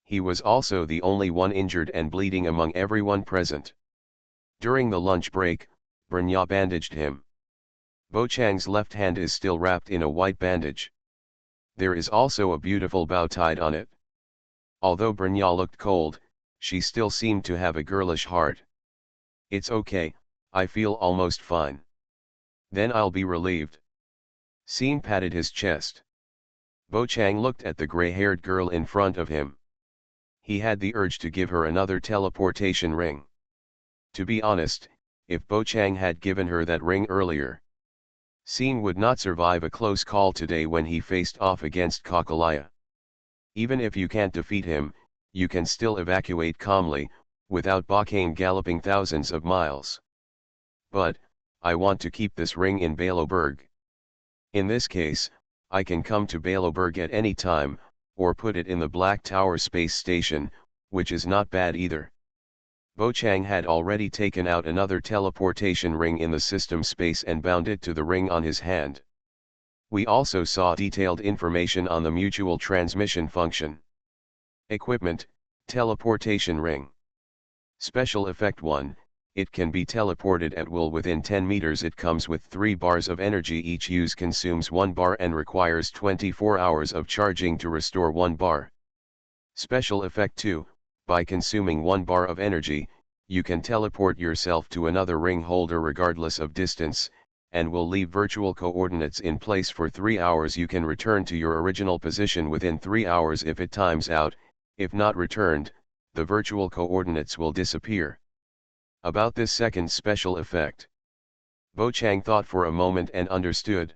He was also the only one injured and bleeding among everyone present. During the lunch break, Brnya bandaged him. Bo Chang's left hand is still wrapped in a white bandage. There is also a beautiful bow tied on it. Although Brnya looked cold, she still seemed to have a girlish heart. It's okay, I feel almost fine. Then I'll be relieved. Seeing patted his chest. Bo Chang looked at the gray-haired girl in front of him. He had the urge to give her another teleportation ring. To be honest, if Bo Chang had given her that ring earlier, Seeing would not survive a close call today when he faced off against Kakalaya. Even if you can't defeat him, you can still evacuate calmly, without Bacane galloping thousands of miles. But, I want to keep this ring in Baloberg. In this case, I can come to Baloberg at any time, or put it in the Black Tower space station, which is not bad either. Bo Chang had already taken out another teleportation ring in the system space and bound it to the ring on his hand. We also saw detailed information on the mutual transmission function. Equipment, teleportation ring. Special effect 1, it can be teleported at will within 10 meters. It comes with 3 bars of energy. Each use consumes 1 bar and requires 24 hours of charging to restore 1 bar. Special effect 2, by consuming 1 bar of energy, you can teleport yourself to another ring holder regardless of distance, and will leave virtual coordinates in place for 3 hours. You can return to your original position within 3 hours if it times out. If not returned, the virtual coordinates will disappear. About this second special effect, Bo Chang thought for a moment and understood.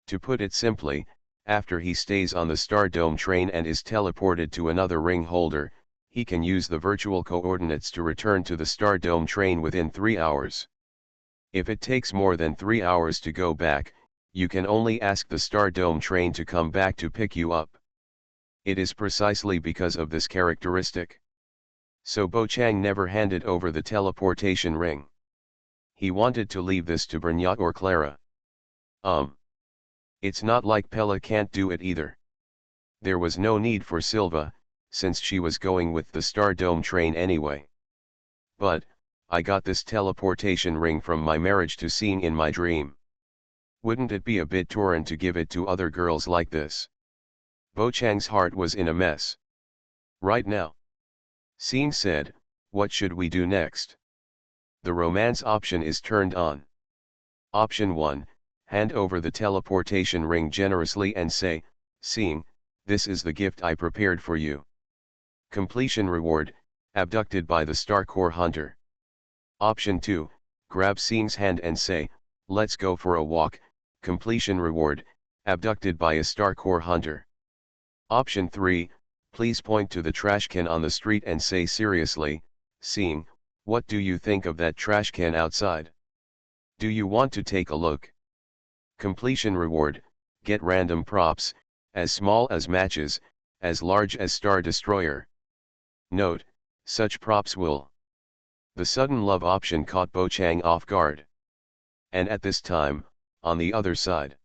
To put it simply, after he stays on the Star Dome train and is teleported to another ring holder, he can use the virtual coordinates to return to the Star Dome train within 3 hours. If it takes more than 3 hours to go back, you can only ask the Star Dome train to come back to pick you up. It is precisely because of this characteristic. So Bo Chang never handed over the teleportation ring. He wanted to leave this to Brynja or Clara. It's not like Pella can't do it either. There was no need for Silva, since she was going with the Star Dome train anyway. But, I got this teleportation ring from my marriage to Seeing in my dream. Wouldn't it be a bit torrent to give it to other girls like this? Bo Chang's heart was in a mess. Right now. Seeing said, what should we do next? The romance option is turned on. Option 1, hand over the teleportation ring generously and say, Seeing, this is the gift I prepared for you. Completion reward, abducted by the Star Core Hunter. Option 2, grab Seeing's hand and say, let's go for a walk, completion reward, abducted by a Star Core Hunter. Option 3, please point to the trash can on the street and say seriously, Seeing, what do you think of that trash can outside? Do you want to take a look? Completion reward, get random props, as small as matches, as large as Star Destroyer. Note, such props will. The sudden love option caught Bo Chang off guard. And at this time, on the other side,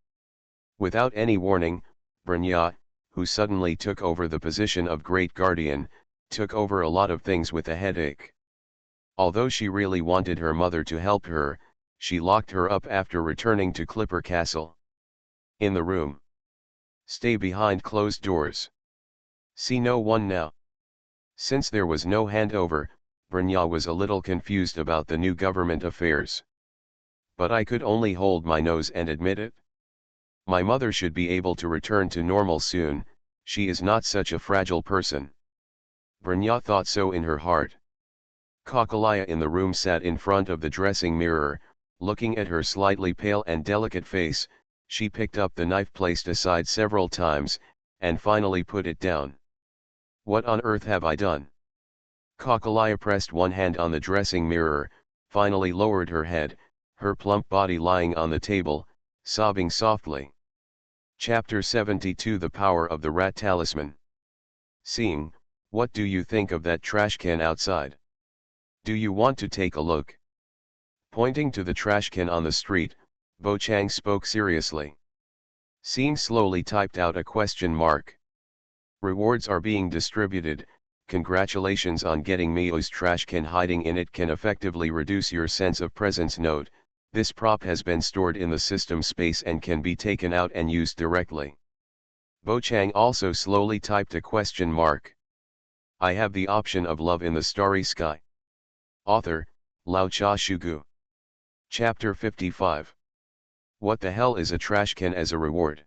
without any warning, Brynja, who suddenly took over the position of Great Guardian, took over a lot of things with a headache. Although she really wanted her mother to help her, she locked her up after returning to Clipper Castle. In the room. Stay behind closed doors. See no one now. Since there was no handover, Brynja was a little confused about the new government affairs. But I could only hold my nose and admit it. My mother should be able to return to normal soon, she is not such a fragile person. Brynja thought so in her heart. Kakalaya in the room sat in front of the dressing mirror, looking at her slightly pale and delicate face. She picked up the knife placed aside several times, and finally put it down. What on earth have I done? Kakalaya pressed one hand on the dressing mirror, finally lowered her head, her plump body lying on the table, sobbing softly. Chapter 72 The Power of the Rat Talisman. Seeing, what do you think of that trash can outside? Do you want to take a look? Pointing to the trash can on the street, Bo Chang spoke seriously. Seeing slowly typed out a question mark. Rewards are being distributed. Congratulations on getting Mio's trash can. Hiding in it can effectively reduce your sense of presence. Note, this prop has been stored in the system space and can be taken out and used directly. Bo Chang also slowly typed a question mark. I have the option of love in the starry sky. Author, Lao Cha Shugu. Chapter 55. What the hell is a trash can as a reward?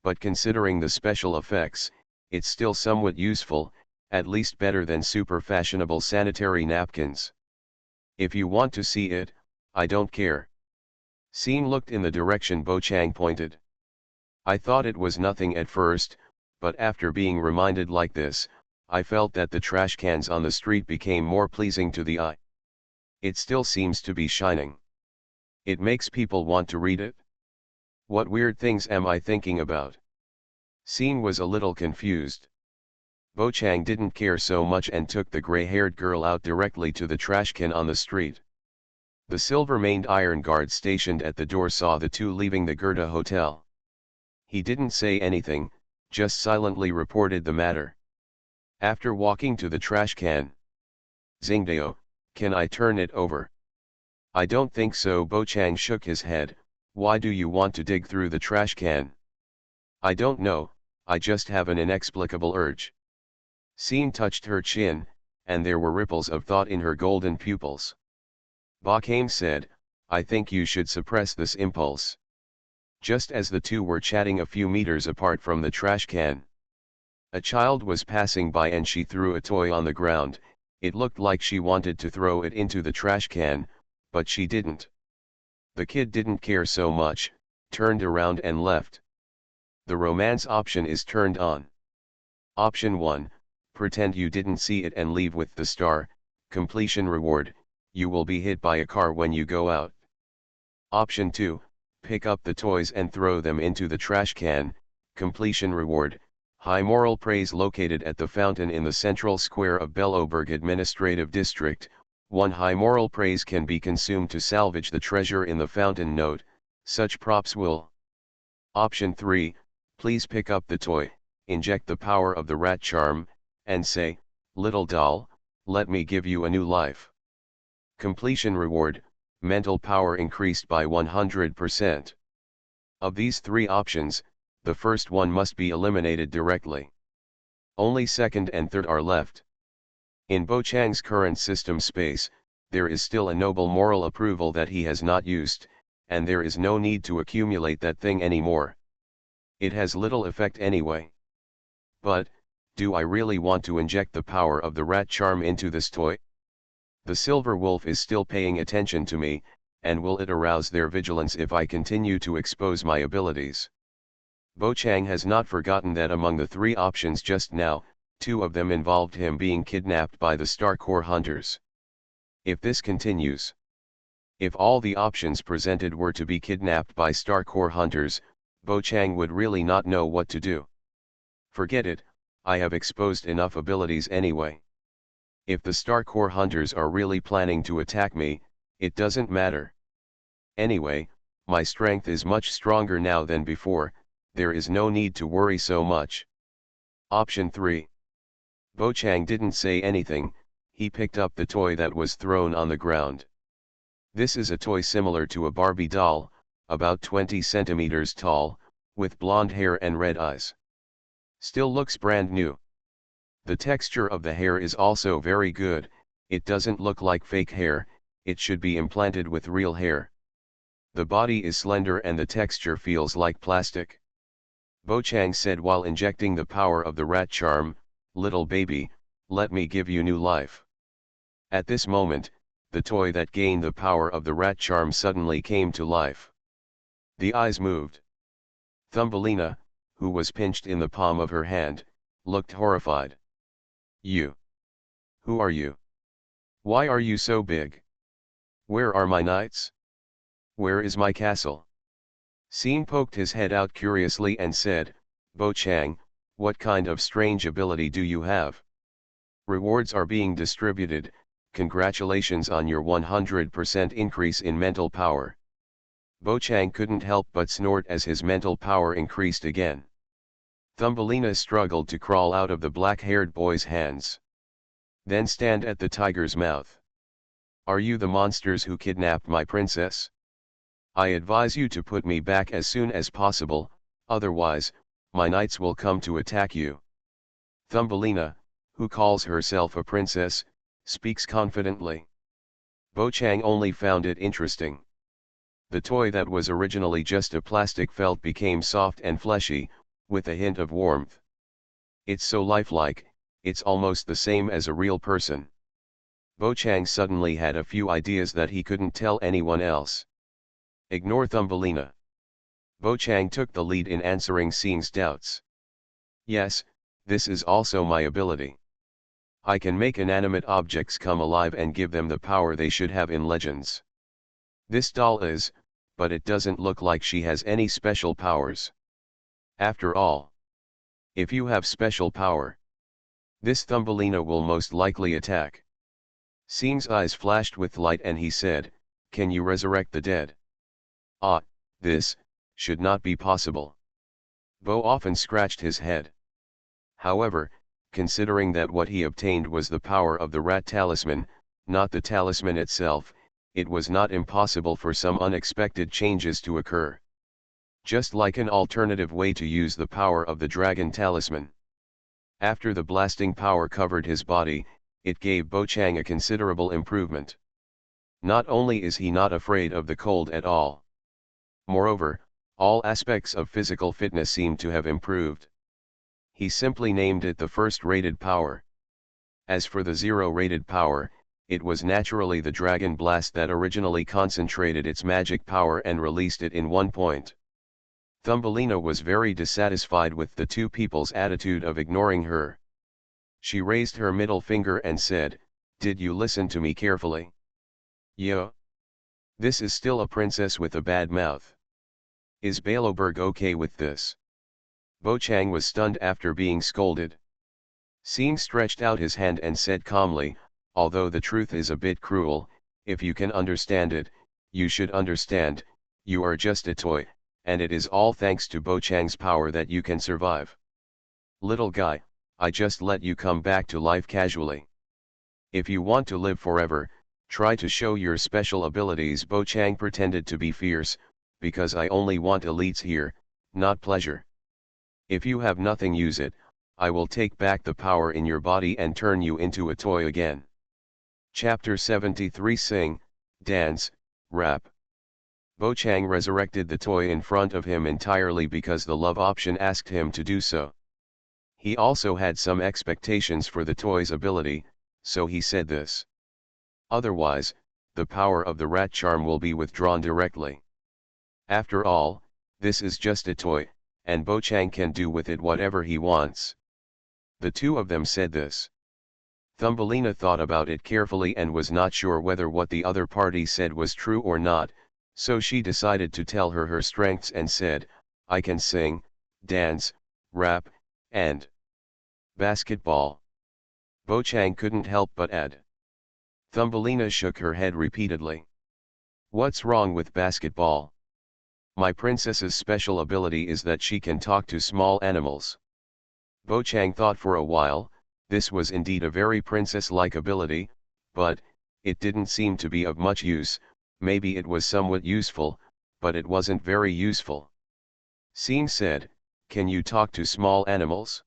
But considering the special effects, it's still somewhat useful, at least better than super fashionable sanitary napkins. If you want to see it, I don't care. Scene looked in the direction Bo Chang pointed. I thought it was nothing at first, but after being reminded like this, I felt that the trash cans on the street became more pleasing to the eye. It still seems to be shining. It makes people want to read it. What weird things am I thinking about? Scene was a little confused. Bo Chang didn't care so much and took the gray-haired girl out directly to the trash can on the street. The silver-maned iron guard stationed at the door saw the two leaving the Gerda Hotel. He didn't say anything, just silently reported the matter. After walking to the trash can, "Zingdao, can I turn it over?" "I don't think so." Bo Chang shook his head. "Why do you want to dig through the trash can?" "I don't know, I just have an inexplicable urge." Scene touched her chin, and there were ripples of thought in her golden pupils. Ba Kame said, "I think you should suppress this impulse." Just as the two were chatting a few meters apart from the trash can, a child was passing by and she threw a toy on the ground. It looked like she wanted to throw it into the trash can, but she didn't. The kid didn't care so much, turned around and left. The romance option is turned on. Option 1, pretend you didn't see it and leave with the star, completion reward, you will be hit by a car when you go out. Option 2, pick up the toys and throw them into the trash can, completion reward, high moral praise located at the fountain in the central square of Belloberg Administrative District. 1 high moral praise can be consumed to salvage the treasure in the fountain. Note, such props will. Option 3, please pick up the toy, inject the power of the rat charm, and say, "Little doll, let me give you a new life." Completion reward, mental power increased by 100%. Of these three options, the first one must be eliminated directly. Only second and third are left. In Bo Chang's current system space, there is still a noble moral approval that he has not used, and there is no need to accumulate that thing anymore. It has little effect anyway. But, do I really want to inject the power of the rat charm into this toy? The silver wolf is still paying attention to me, and will it arouse their vigilance if I continue to expose my abilities? Bo Chang has not forgotten that among the three options just now, 2 of them involved him being kidnapped by the Star Core hunters. If this continues, if all the options presented were to be kidnapped by Star Core hunters, Bo Chang would really not know what to do. Forget it, I have exposed enough abilities anyway. If the Star Core hunters are really planning to attack me, it doesn't matter. Anyway, my strength is much stronger now than before, there is no need to worry so much. Option 3. Bo Chang didn't say anything, he picked up the toy that was thrown on the ground. This is a toy similar to a Barbie doll, about 20 centimeters tall, with blonde hair and red eyes. Still looks brand new. The texture of the hair is also very good, it doesn't look like fake hair, it should be implanted with real hair. The body is slender and the texture feels like plastic. Bo Chang said while injecting the power of the rat charm, "Little baby, let me give you new life." At this moment, the toy that gained the power of the rat charm suddenly came to life. The eyes moved. Thumbelina, who was pinched in the palm of her hand, looked horrified. "You? Who are you? Why are you so big? Where are my knights? Where is my castle?" Scene poked his head out curiously and said, "Bo Chang, what kind of strange ability do you have? Rewards are being distributed, congratulations on your 100% increase in mental power." Bo Chang couldn't help but snort as his mental power increased again. Thumbelina struggled to crawl out of the black-haired boy's hands. Then stand at the tiger's mouth. "Are you the monsters who kidnapped my princess? I advise you to put me back as soon as possible, otherwise, my knights will come to attack you." Thumbelina, who calls herself a princess, speaks confidently. Bo Chang only found it interesting. The toy that was originally just a plastic felt became soft and fleshy, with a hint of warmth. "It's so lifelike, It's almost the same as a real person. Bo Chang suddenly had a few ideas that he couldn't tell anyone else. Ignore Thumbelina. Bo Chang took the lead in answering Xing's doubts. Yes, this is also my ability. I can make inanimate objects come alive and give them the power they should have in legends. This doll is, but it doesn't look like she has any special powers. After all, if you have special power, this Thumbelina will most likely attack. Xing's eyes flashed with light and he said, "Can you resurrect the dead?" Ah, this should not be possible. Bo often scratched his head. However, considering that what he obtained was the power of the rat talisman, not the talisman itself, it was not impossible for some unexpected changes to occur. Just like an alternative way to use the power of the dragon talisman. After the blasting power covered his body, it gave Bo Chang a considerable improvement. Not only is he not afraid of the cold at all. Moreover, all aspects of physical fitness seem to have improved. He simply named it the first-rated power. As for the zero-rated power, it was naturally the Dragon Blast that originally concentrated its magic power and released it in one point. Thumbelina was very dissatisfied with the two people's attitude of ignoring her. She raised her middle finger and said, "Did you listen to me carefully?" "Yeah. This is still a princess with a bad mouth. Is Baloberg okay with this?" Bo Chang was stunned after being scolded. Xing stretched out his hand and said calmly, "Although the truth is a bit cruel, if you can understand it, you should understand, you are just a toy, and it is all thanks to Bo Chang's power that you can survive. Little guy, I just let you come back to life casually. If you want to live forever, try to show your special abilities." Bo Chang pretended to be fierce, "because I only want elites here, not pleasure. If you have nothing, use it, I will take back the power in your body and turn you into a toy again." Chapter 73 Sing, Dance, Rap. Bo Chang resurrected the toy in front of him entirely because the love option asked him to do so. He also had some expectations for the toy's ability, so he said this. Otherwise, the power of the rat charm will be withdrawn directly. After all, this is just a toy, and Bo Chang can do with it whatever he wants. The two of them said this. Thumbelina thought about it carefully and was not sure whether what the other party said was true or not, so she decided to tell her strengths and said, "I can sing, dance, rap, and basketball." Bo Chang couldn't help but add. Thumbelina shook her head repeatedly. "What's wrong with basketball? My princess's special ability is that she can talk to small animals." Bo Chang thought for a while. This was indeed a very princess-like ability, but it didn't seem to be of much use. Maybe it was somewhat useful, but it wasn't very useful. Xing said, "Can you talk to small animals?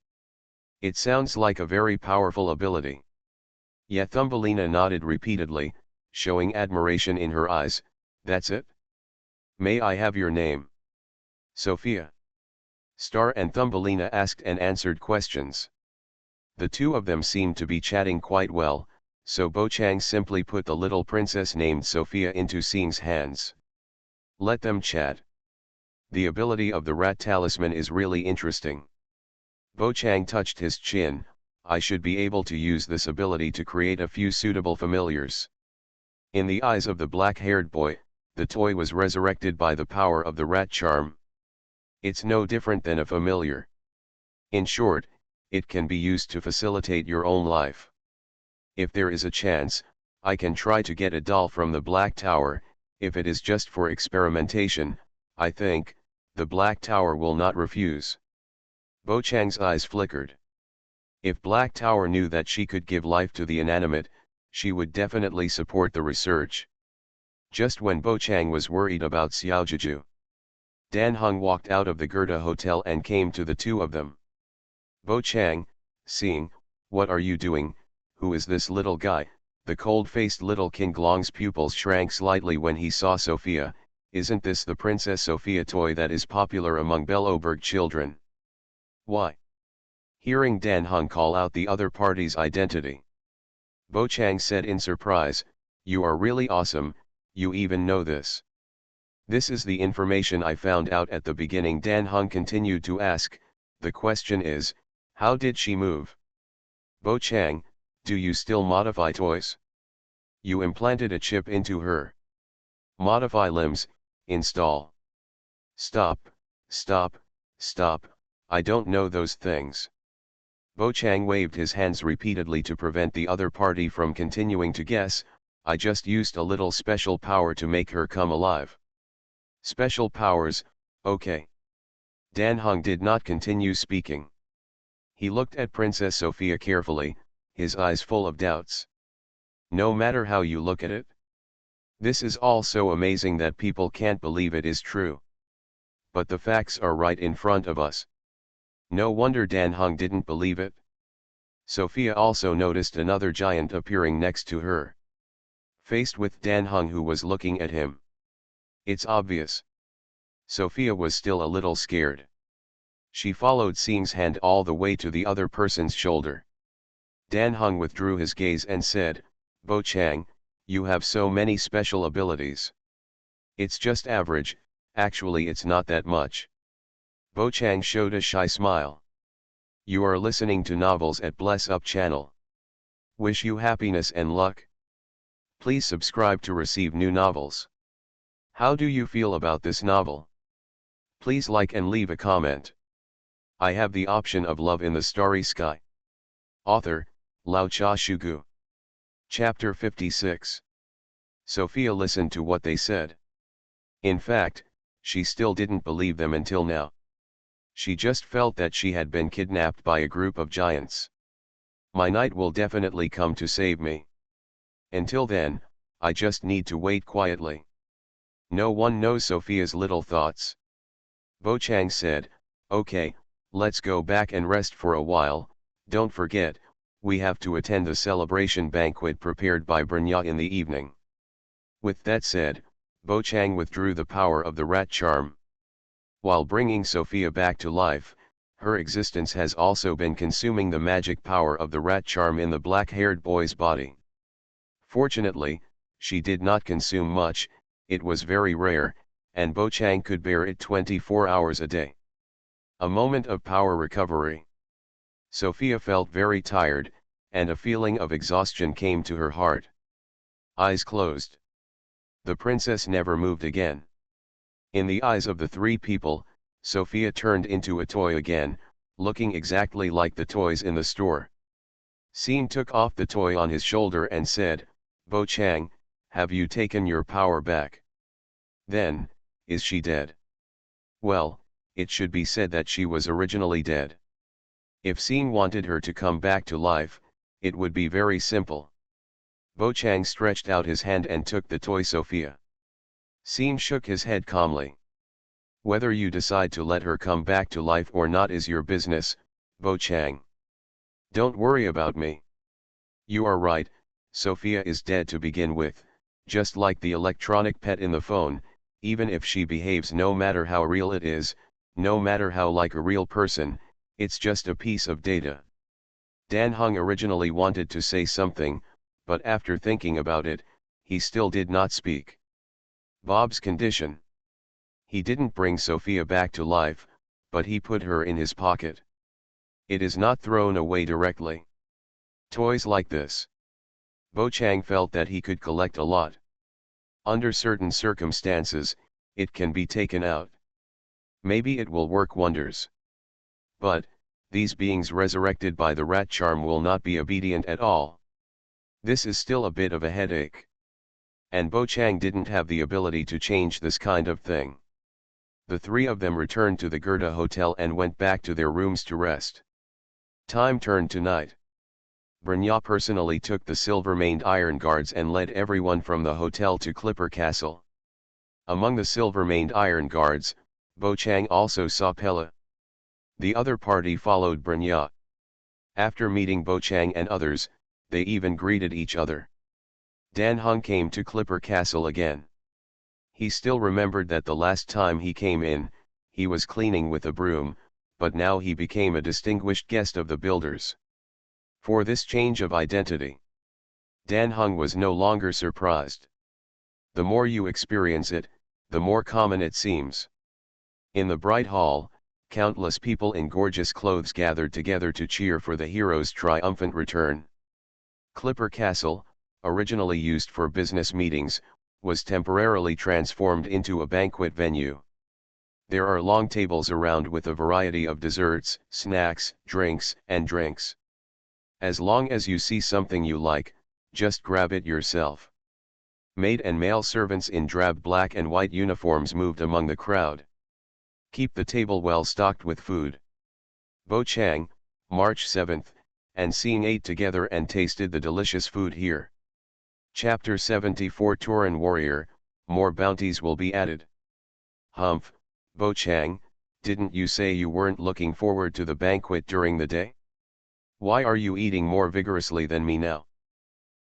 It sounds like a very powerful ability." Yeah, Thumbelina nodded repeatedly, showing admiration in her eyes. "That's it? May I have your name?" "Sophia." Star and Thumbelina asked and answered questions. The two of them seemed to be chatting quite well, so Bo Chang simply put the little princess named Sophia into Xing's hands. Let them chat. The ability of the rat talisman is really interesting. Bo Chang touched his chin. "I should be able to use this ability to create a few suitable familiars." In the eyes of the black-haired boy, the toy was resurrected by the power of the rat charm. It's no different than a familiar. In short, it can be used to facilitate your own life. If there is a chance, I can try to get a doll from the Black Tower. If it is just for experimentation, I think the Black Tower will not refuse. Bo Chang's eyes flickered. If Black Tower knew that she could give life to the inanimate, she would definitely support the research. Just when Bo Chang was worried about Xiaojiju, Dan Heng walked out of the Goethe Hotel and came to the two of them. "Bo Chang, Xing, what are you doing? Who is this little guy?" The cold-faced little King Glong's pupils shrank slightly when he saw Sophia. "Isn't this the Princess Sophia toy that is popular among Belloberg children?" "Why? Hearing Dan Heng call out the other party's identity, Bo Chang said in surprise, "You are really awesome, you even know this." "This is the information I found out at the beginning," Dan Heng continued to ask. "The question is, how did she move?" "Bo Chang, do you still modify toys? You implanted a chip into her. Modify limbs, install." "Stop, stop, stop, I don't know those things." Bo Chang waved his hands repeatedly to prevent the other party from continuing to guess. "I just used a little special power to make her come alive." "Special powers, okay." Dan Heng did not continue speaking. He looked at Princess Sophia carefully, his eyes full of doubts. "No matter how you look at it, this is all so amazing that people can't believe it is true. But the facts are right in front of us." No wonder Dan Heng didn't believe it. Sophia also noticed another giant appearing next to her. Faced with Dan Heng, who was looking at him. It's obvious. Sophia was still a little scared. She followed Xing's hand all the way to the other person's shoulder. Dan Heng withdrew his gaze and said, "Bo Chang, you have so many special abilities. It's just average, actually it's not that much." Bo Chang showed a shy smile. "You are listening to novels at Bless Up channel. Wish you happiness and luck. Please subscribe to receive new novels. How do you feel about this novel? Please like and leave a comment. I have the option of love in the starry sky." Author, Lao Cha Shugu. Chapter 56. Sophia listened to what they said. In fact, she still didn't believe them until now. She just felt that she had been kidnapped by a group of giants. "My knight will definitely come to save me. Until then, I just need to wait quietly." No one knows Sophia's little thoughts. Bo Chang said, "Okay, let's go back and rest for a while. Don't forget, we have to attend the celebration banquet prepared by Brnya in the evening." With that said, Bo Chang withdrew the power of the rat charm. While bringing Sophia back to life, her existence has also been consuming the magic power of the rat charm in the black-haired boy's body. Fortunately, she did not consume much, it was very rare, and Bo Chang could bear it 24 hours a day. A moment of power recovery. Sophia felt very tired, and a feeling of exhaustion came to her heart. Eyes closed. The princess never moved again. In the eyes of the three people, Sophia turned into a toy again, looking exactly like the toys in the store. Xing took off the toy on his shoulder and said, "Bo Chang, have you taken your power back? Then, is she dead?" Well, it should be said that she was originally dead. If Xing wanted her to come back to life, it would be very simple. Bo Chang stretched out his hand and took the toy Sophia. Xing shook his head calmly. "Whether you decide to let her come back to life or not is your business, Bo Chang. Don't worry about me." "You are right, Sophia is dead to begin with, just like the electronic pet in the phone, even if she behaves no matter how real it is, no matter how like a real person, it's just a piece of data." Dan Heng originally wanted to say something, but after thinking about it, he still did not speak. Bob's condition. He didn't bring Sophia back to life, but he put her in his pocket. It is not thrown away directly. Toys like this. Bo Chang felt that he could collect a lot. Under certain circumstances, it can be taken out. Maybe it will work wonders. But, these beings resurrected by the rat charm will not be obedient at all. This is still a bit of a headache. And Bo Chang didn't have the ability to change this kind of thing. The three of them returned to the Gerda Hotel and went back to their rooms to rest. Time turned to night. Brnya personally took the silver-maned iron guards and led everyone from the hotel to Clipper Castle. Among the silver-maned iron guards, Bo Chang also saw Pella. The other party followed Brnya. After meeting Bo Chang and others, they even greeted each other. Dan Heng came to Clipper Castle again. He still remembered that the last time he came in, he was cleaning with a broom, but now he became a distinguished guest of the builders. For this change of identity, Dan Heng was no longer surprised. The more you experience it, the more common it seems. In the bright hall, countless people in gorgeous clothes gathered together to cheer for the hero's triumphant return. Clipper Castle, originally used for business meetings, was temporarily transformed into a banquet venue. There are long tables around with a variety of desserts, snacks, drinks, and drinks. As long as you see something you like, just grab it yourself. Maid and male servants in drab black and white uniforms moved among the crowd. Keep the table well stocked with food. Bo Chang, March 7th, and Seeing ate together and tasted the delicious food here. Chapter 74 Tauren Warrior, more bounties will be added. Humph, Bo Chang, didn't you say you weren't looking forward to the banquet during the day? Why are you eating more vigorously than me now?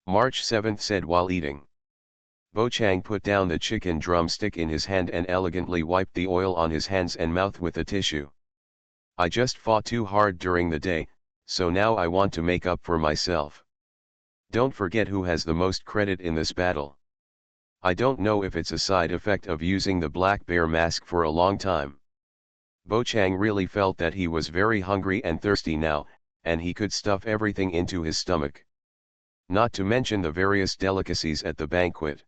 March 7th said while eating. Bo Chang put down the chicken drumstick in his hand and elegantly wiped the oil on his hands and mouth with a tissue. I just fought too hard during the day, so now I want to make up for myself. Don't forget who has the most credit in this battle. I don't know if it's a side effect of using the black bear mask for a long time. Bo Chang really felt that he was very hungry and thirsty now, and he could stuff everything into his stomach. Not to mention the various delicacies at the banquet.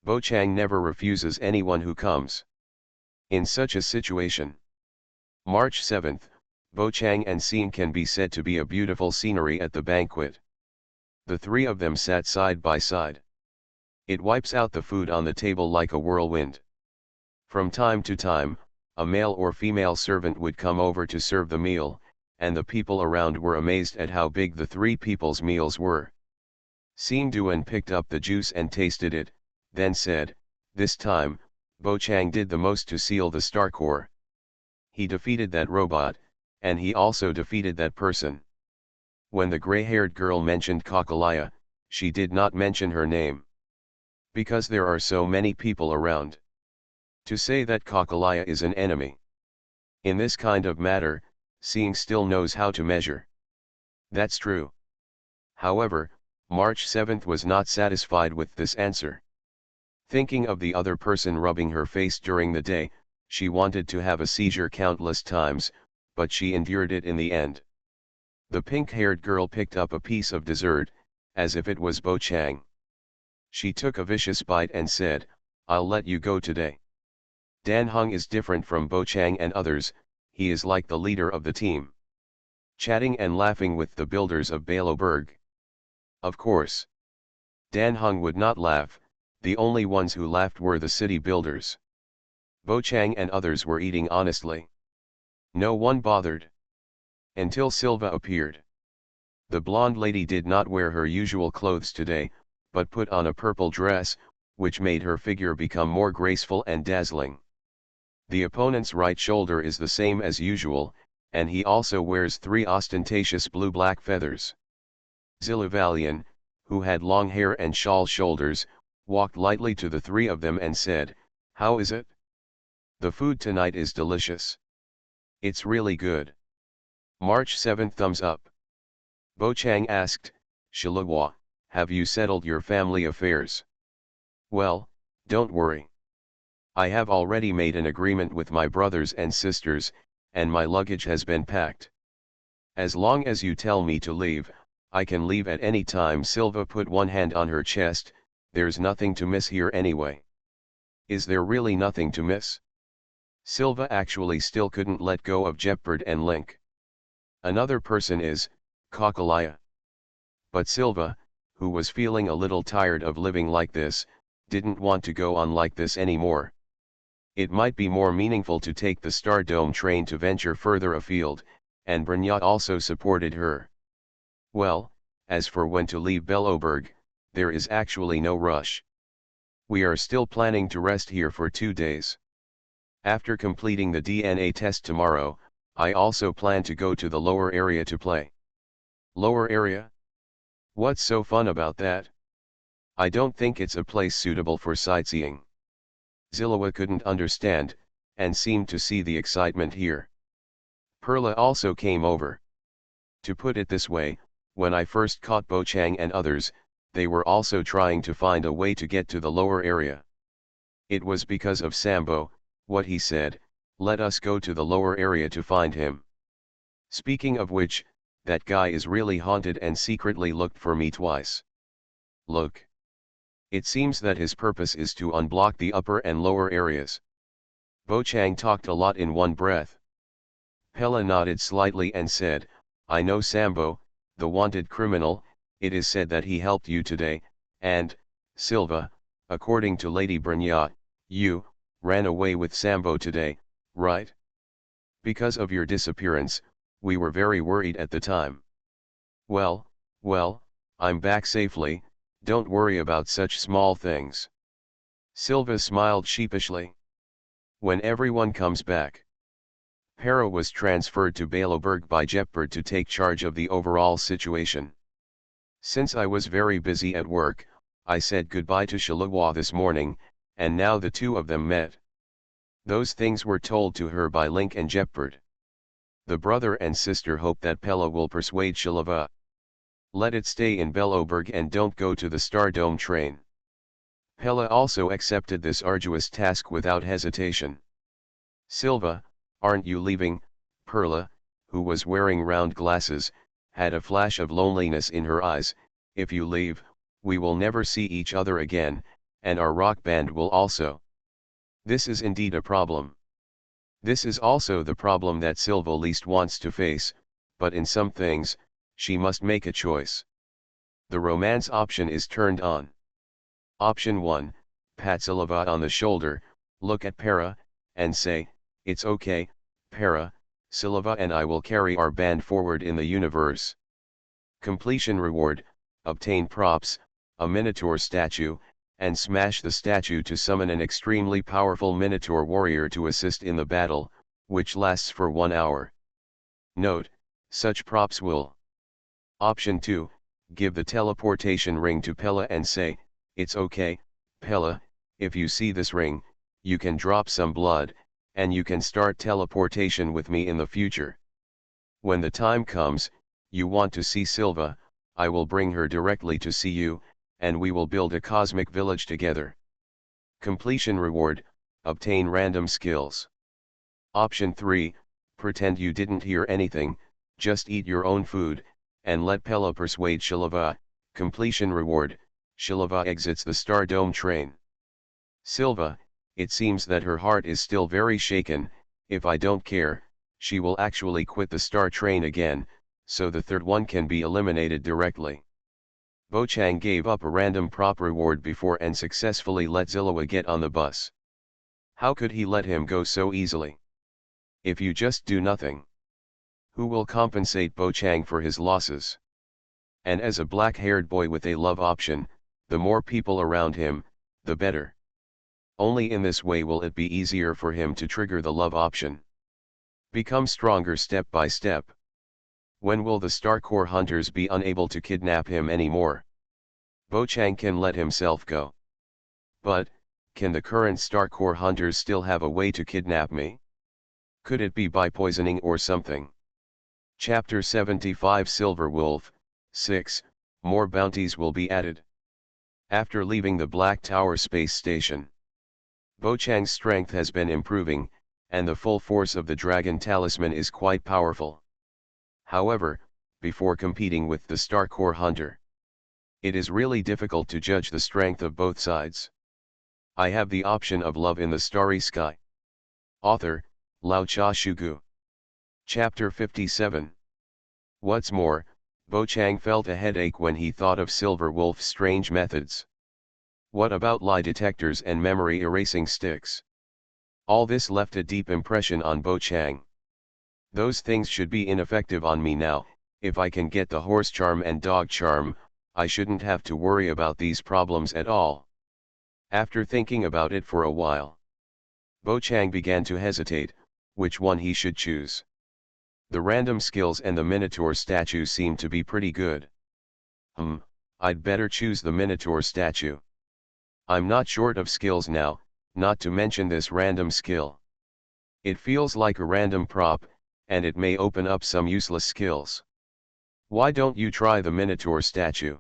Bo Chang never refuses anyone who comes. In such a situation. March 7th, Bo Chang and Scene can be said to be a beautiful scenery at the banquet. The three of them sat side by side. It wipes out the food on the table like a whirlwind. From time to time, a male or female servant would come over to serve the meal, and the people around were amazed at how big the three people's meals were. Seeing Duan picked up the juice and tasted it, then said, "This time, Bo Chang did the most to seal the Star Core. He defeated that robot, and he also defeated that person." When the gray-haired girl mentioned Kakalaya, she did not mention her name. Because there are so many people around. To say that Kakalaya is an enemy. In this kind of matter, Seeing still knows how to measure. That's true. However, March 7th was not satisfied with this answer. Thinking of the other person rubbing her face during the day, she wanted to have a seizure countless times, but she endured it in the end. The pink-haired girl picked up a piece of dessert, as if it was Bo Chang. She took a vicious bite and said, "I'll let you go today." Dan Heng is different from Bo Chang and others, he is like the leader of the team. Chatting and laughing with the builders of Baloberg. Of course. Dan Heng would not laugh, the only ones who laughed were the city builders. Bo Chang and others were eating honestly. No one bothered. Until Silva appeared. The blonde lady did not wear her usual clothes today, but put on a purple dress, which made her figure become more graceful and dazzling. The opponent's right shoulder is the same as usual, and he also wears 3 ostentatious blue-black feathers. Zilivalian, who had long hair and shawl shoulders, walked lightly to the 3 of them and said, "How is it? The food tonight is delicious. It's really good." March 7th thumbs up. Bo Chang asked, "Shilawa, have you settled your family affairs?" "Well, don't worry. I have already made an agreement with my brothers and sisters, and my luggage has been packed. As long as you tell me to leave, I can leave at any time." Silva put one hand on her chest, "There's nothing to miss here anyway." "Is there really nothing to miss?" Silva actually still couldn't let go of Jeopard and Link. "Another person is, Kakalaya." But Silva, who was feeling a little tired of living like this, didn't want to go on like this anymore. It might be more meaningful to take the Star Dome train to venture further afield, and Brynja also supported her. "Well, as for when to leave Beloberg, there is actually no rush. We are still planning to rest here for 2 days. After completing the DNA test tomorrow, I also plan to go to the lower area to play." "Lower area? What's so fun about that?" "I don't think it's a place suitable for sightseeing." Zilawa couldn't understand, and seemed to see the excitement here. Perla also came over. To put it this way, when I first caught Bo Chang and others, they were also trying to find a way to get to the lower area. It was because of Sambo, what he said, let us go to the lower area to find him. Speaking of which, that guy is really haunted and secretly looked for me twice. Look. It seems that his purpose is to unblock the upper and lower areas. Bo Chang talked a lot in one breath. Pella nodded slightly and said, I know Sambo, the wanted criminal, it is said that he helped you today, and, Silva, according to Lady Brignac, you ran away with Sambo today, right? Because of your disappearance, we were very worried at the time. Well, I'm back safely, don't worry about such small things. Silva smiled sheepishly. When everyone comes back. Para was transferred to Baloberg by Jeppert to take charge of the overall situation. Since I was very busy at work, I said goodbye to Shalawa this morning, and now the two of them met. Those things were told to her by Link and Jeppert. The brother and sister hope that Pella will persuade Shalawa. Let it stay in Beloberg and don't go to the Star Dome train. Pella also accepted this arduous task without hesitation. Silva, aren't you leaving? Perla, who was wearing round glasses, had a flash of loneliness in her eyes. If you leave, we will never see each other again, and our rock band will also. This is indeed a problem. This is also the problem that Silva least wants to face, but in some things, she must make a choice. The romance option is turned on. Option 1, pat Silva on the shoulder, look at Para, and say, it's okay, Para, Silva and I will carry our band forward in the universe. Completion reward, obtain props, a Minotaur statue, and smash the statue to summon an extremely powerful Minotaur warrior to assist in the battle, which lasts for 1 hour. Note, such props will. Option 2, give the teleportation ring to Pella and say, it's okay, Pella, if you see this ring, you can drop some blood, and you can start teleportation with me in the future. When the time comes, you want to see Silva, I will bring her directly to see you, and we will build a cosmic village together. Completion reward, obtain random skills. Option 3, pretend you didn't hear anything, just eat your own food, and let Pella persuade Shilava. Completion reward, Shilava exits the Star Dome train. Silva, it seems that her heart is still very shaken, if I don't care, she will actually quit the Star train again, so the third one can be eliminated directly. Bo Chang gave up a random prop reward before and successfully let Zillowa get on the bus. How could he let him go so easily? If you just do nothing, who will compensate Bo Chang for his losses? And as a black-haired boy with a love option, the more people around him, the better. Only in this way will it be easier for him to trigger the love option. Become stronger step by step. When will the Star Core hunters be unable to kidnap him anymore? Bo Chang can let himself go. But, can the current Star Core hunters still have a way to kidnap me? Could it be by poisoning or something? Chapter 75 Silver Wolf, 6, more bounties will be added. After leaving the Black Tower space station, Bo Chang's strength has been improving, and the full force of the Dragon Talisman is quite powerful. However, before competing with the Star Core Hunter, it is really difficult to judge the strength of both sides. I have the option of love in the starry sky. Author, Lao Cha Shugu. Chapter 57. What's more, Bo Chang felt a headache when he thought of Silver Wolf's strange methods. What about lie detectors and memory erasing sticks? All this left a deep impression on Bo Chang. Those things should be ineffective on me now. If I can get the horse charm and dog charm, I shouldn't have to worry about these problems at all. After thinking about it for a while, Bo Chang began to hesitate, which one he should choose. The random skills and the Minotaur statue seemed to be pretty good. I'd better choose the Minotaur statue. I'm not short of skills now, not to mention this random skill. It feels like a random prop, and it may open up some useless skills. Why don't you try the Minotaur statue?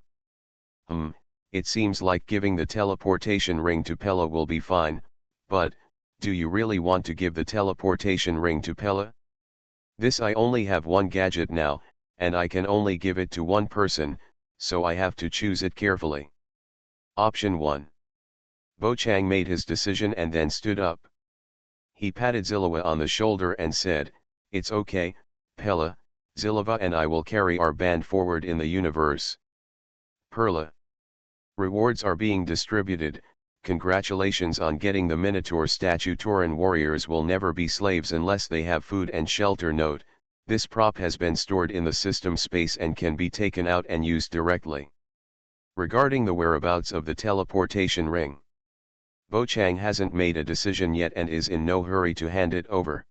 It seems like giving the teleportation ring to Pella will be fine, but, do you really want to give the teleportation ring to Pella? I only have one gadget now, and I can only give it to one person, so I have to choose it carefully. Option 1. Bo Chang made his decision and then stood up. He patted Zilliwa on the shoulder and said, "It's okay, Pella, Zilliwa and I will carry our band forward in the universe." Perla. Rewards are being distributed. Congratulations on getting the Minotaur statue. Tauran warriors will never be slaves unless they have food and shelter. Note, this prop has been stored in the system space and can be taken out and used directly. Regarding the whereabouts of the teleportation ring, Bo Chang hasn't made a decision yet and is in no hurry to hand it over.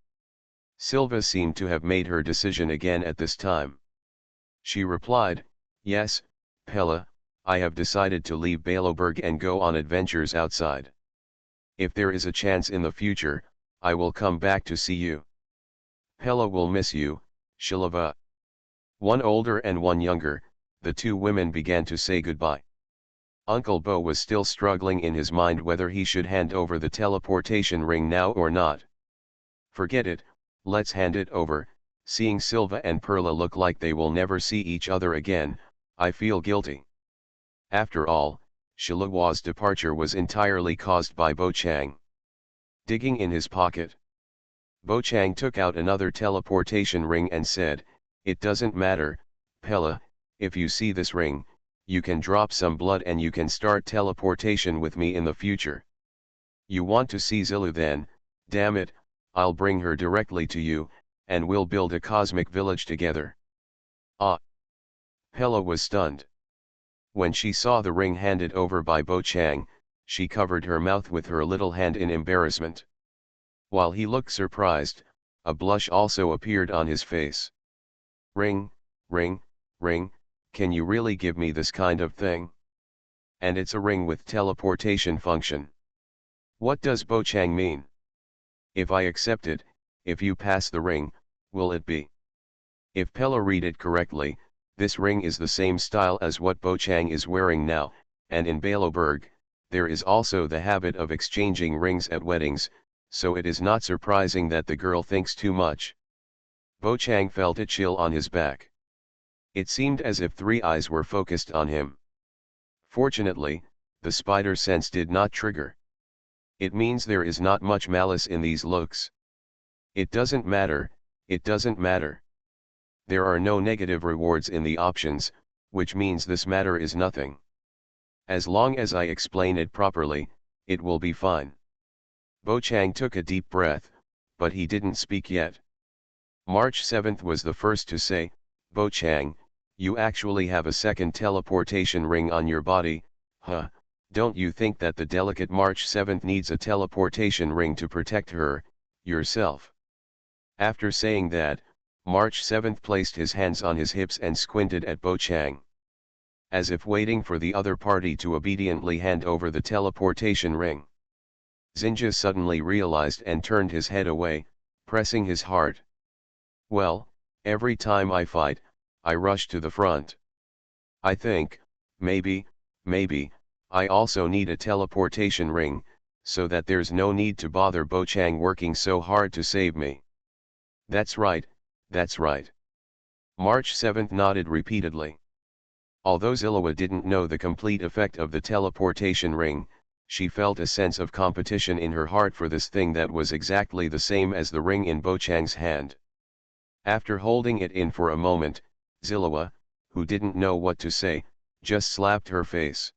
Silva seemed to have made her decision again at this time. She replied, "Yes, Pella, I have decided to leave Baloberg and go on adventures outside. If there is a chance in the future, I will come back to see you. Pella will miss you, Shilava." One older and one younger, the two women began to say goodbye. Uncle Bo was still struggling in his mind whether he should hand over the teleportation ring now or not. "Forget it, let's hand it over. Seeing Silva and Perla look like they will never see each other again, I feel guilty." After all, Shilawa's departure was entirely caused by Bo Chang. Digging in his pocket, Bo Chang took out another teleportation ring and said, "It doesn't matter, Pella, if you see this ring, you can drop some blood and you can start teleportation with me in the future. You want to see Zilu then, damn it, I'll bring her directly to you, and we'll build a cosmic village together." Ah! Pella was stunned. When she saw the ring handed over by Bo Chang, she covered her mouth with her little hand in embarrassment. While he looked surprised, a blush also appeared on his face. "Ring, ring, ring, can you really give me this kind of thing? And it's a ring with teleportation function. What does Bo Chang mean? If I accept it, if you pass the ring, will it be?" If Pella read it correctly, this ring is the same style as what Bo Chang is wearing now, and in Baloberg, there is also the habit of exchanging rings at weddings, so it is not surprising that the girl thinks too much. Bo Chang felt a chill on his back. It seemed as if three eyes were focused on him. Fortunately, the spider sense did not trigger. It means there is not much malice in these looks. It doesn't matter, it doesn't matter. There are no negative rewards in the options, which means this matter is nothing. As long as I explain it properly, it will be fine. Bo Chang took a deep breath, but he didn't speak yet. March 7th was the first to say, "Bo Chang, you actually have a second teleportation ring on your body, huh? Don't you think that the delicate March 7th needs a teleportation ring to protect her, yourself?" After saying that, March 7th placed his hands on his hips and squinted at Bo Chang. As if waiting for the other party to obediently hand over the teleportation ring. Zinja suddenly realized and turned his head away, pressing his heart. "Well, every time I fight, I rush to the front. I think, maybe, I also need a teleportation ring, so that there's no need to bother Bo Chang working so hard to save me." That's right. That's right. March 7th nodded repeatedly. Although Zilliwa didn't know the complete effect of the teleportation ring, she felt a sense of competition in her heart for this thing that was exactly the same as the ring in Bo Chang's hand. After holding it in for a moment, Zilliwa, who didn't know what to say, just slapped her face.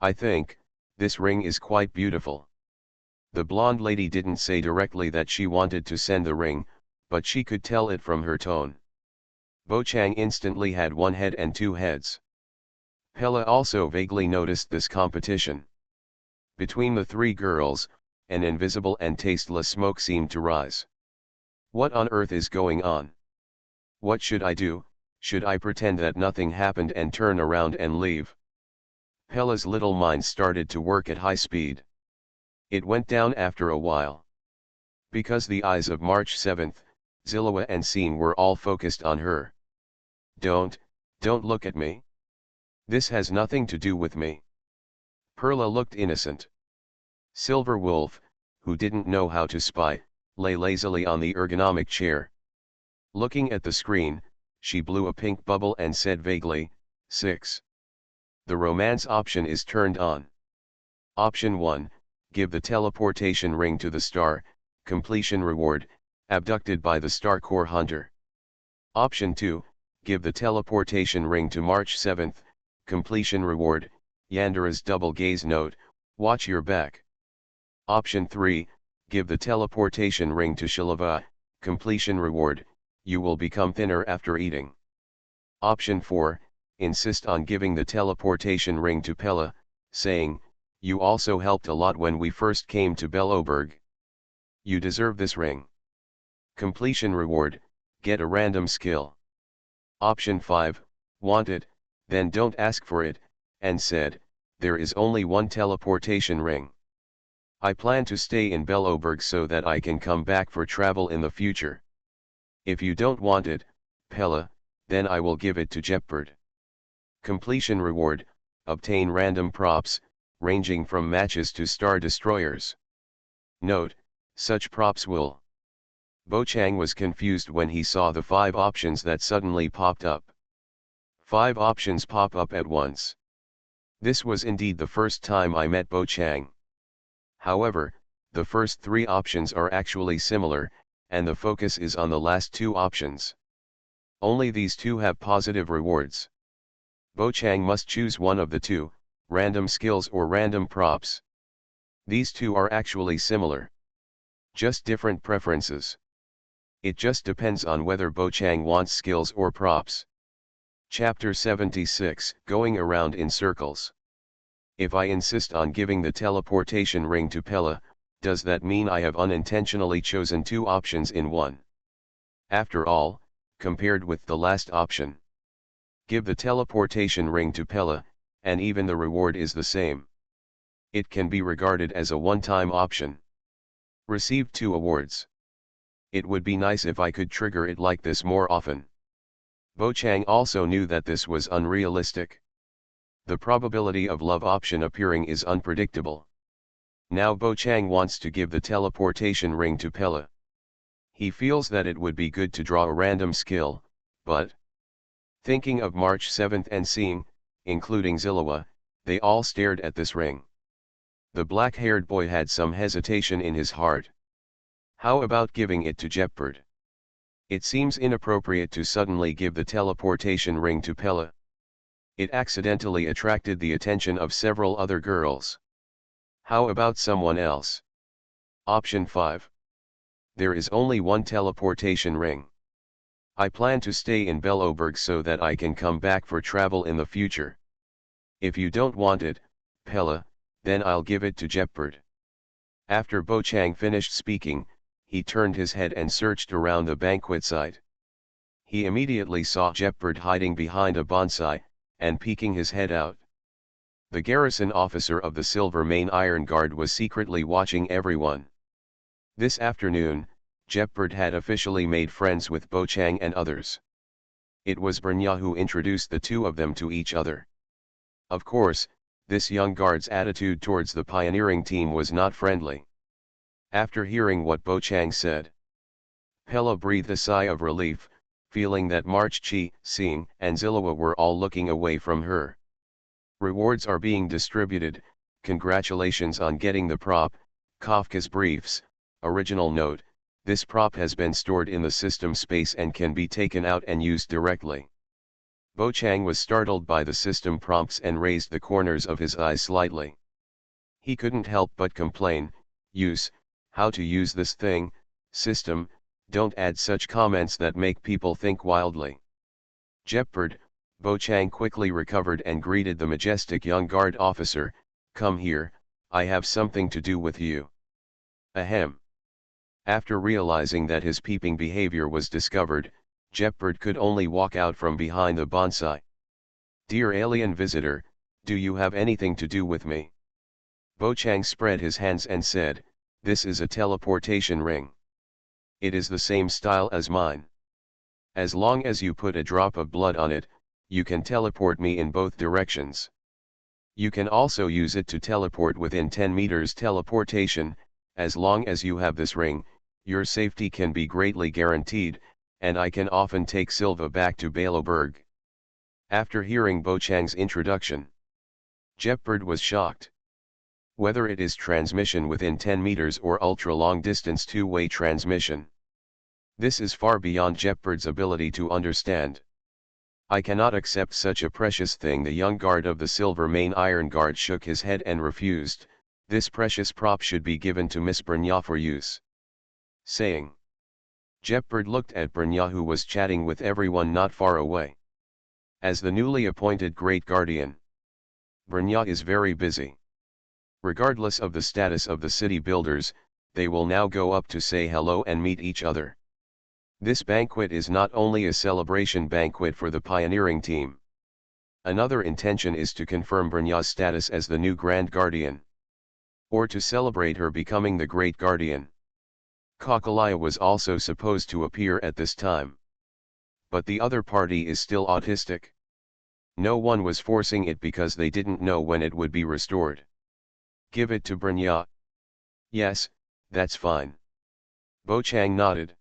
"I think, this ring is quite beautiful." The blonde lady didn't say directly that she wanted to send the ring, but she could tell it from her tone. Bo Chang instantly had one head and two heads. Pella also vaguely noticed this competition. Between the three girls, an invisible and tasteless smoke seemed to rise. What on earth is going on? What should I do? Should I pretend that nothing happened and turn around and leave? Pella's little mind started to work at high speed. It went down after a while. Because the eyes of March 7th, Zillowa and Scene were all focused on her. Don't look at me. This has nothing to do with me. Perla looked innocent. Silver Wolf, who didn't know how to spy, lay lazily on the ergonomic chair. Looking at the screen, she blew a pink bubble and said vaguely, 6. The romance option is turned on. Option 1, give the teleportation ring to the star, completion reward, abducted by the Star Core Hunter. Option 2, give the teleportation ring to March 7th, completion reward, Yandera's double gaze note, watch your back. Option 3, give the teleportation ring to Shilava, completion reward, you will become thinner after eating. Option 4, insist on giving the teleportation ring to Pella, saying, you also helped a lot when we first came to Belloberg. You deserve this ring. Completion reward, get a random skill. Option 5, want it, then don't ask for it, and said, there is only one teleportation ring. I plan to stay in Belloberg so that I can come back for travel in the future. If you don't want it, Pella, then I will give it to Jeppard. Completion reward, obtain random props, ranging from matches to star destroyers. Note, such props will. Bochang was confused when he saw the 5 options that suddenly popped up. 5 options pop up at once. This was indeed the first time I met Bochang. However, the first 3 options are actually similar, and the focus is on the last 2 options. Only these 2 have positive rewards. Bochang must choose one of the 2, random skills or random props. These 2 are actually similar. Just different preferences. It just depends on whether Bochang wants skills or props. Chapter 76, Going Around in Circles. If I insist on giving the teleportation ring to Pella, does that mean I have unintentionally chosen 2 options in one? After all, compared with the last option, give the teleportation ring to Pella, and even the reward is the same. It can be regarded as a one-time option. Received 2 awards. It would be nice if I could trigger it like this more often. Bochang also knew that this was unrealistic. The probability of love option appearing is unpredictable. Now Bochang wants to give the teleportation ring to Pella. He feels that it would be good to draw a random skill, but thinking of March 7th and seeing, including Zillowa, they all stared at this ring. The black-haired boy had some hesitation in his heart. How about giving it to Jeppard? It seems inappropriate to suddenly give the teleportation ring to Pella. It accidentally attracted the attention of several other girls. How about someone else? Option 5. There is only one teleportation ring. I plan to stay in Belloberg so that I can come back for travel in the future. If you don't want it, Pella, then I'll give it to Jeppard. After Bochang finished speaking, he turned his head and searched around the banquet site. He immediately saw Jeppard hiding behind a bonsai, and peeking his head out. The garrison officer of the Silver Main Iron Guard was secretly watching everyone. This afternoon, Jeppard had officially made friends with Bochang and others. It was Brnya who introduced the 2 of them to each other. Of course, this young guard's attitude towards the pioneering team was not friendly. After hearing what Bochang said, Pella breathed a sigh of relief, feeling that March Chi, Sing, and Zillowa were all looking away from her. Rewards are being distributed. Congratulations on getting the prop, Kafka's Briefs. Original note, this prop has been stored in the system space and can be taken out and used directly. Bochang was startled by the system prompts and raised the corners of his eyes slightly. He couldn't help but complain, how to use this thing, system, don't add such comments that make people think wildly. Jeppard, Bochang quickly recovered and greeted the majestic young guard officer, come here, I have something to do with you. Ahem. After realizing that his peeping behavior was discovered, Jeppard could only walk out from behind the bonsai. Dear alien visitor, do you have anything to do with me? Bochang spread his hands and said, this is a teleportation ring. It is the same style as mine. As long as you put a drop of blood on it, you can teleport me in both directions. You can also use it to teleport within 10 meters teleportation. As long as you have this ring, your safety can be greatly guaranteed, and I can often take Silva back to Baloberg. After hearing Bo Chang's introduction, Jeopard was shocked. Whether it is transmission within 10 meters or ultra-long distance two-way transmission, this is far beyond Jeopard's ability to understand. I cannot accept such a precious thing. The young guard of the Silver Main Iron Guard shook his head and refused. This precious prop should be given to Miss Brynja for use. Saying. Jeopard looked at Brynja, who was chatting with everyone not far away. As the newly appointed Great Guardian, Brynja is very busy. Regardless of the status of the city builders, they will now go up to say hello and meet each other. This banquet is not only a celebration banquet for the pioneering team. Another intention is to confirm Brynja's status as the new Grand Guardian, or to celebrate her becoming the Great Guardian. Kakalaya was also supposed to appear at this time. But the other party is still autistic. No one was forcing it because they didn't know when it would be restored. Give it to Brynja. Yes, that's fine. Bo Chang nodded.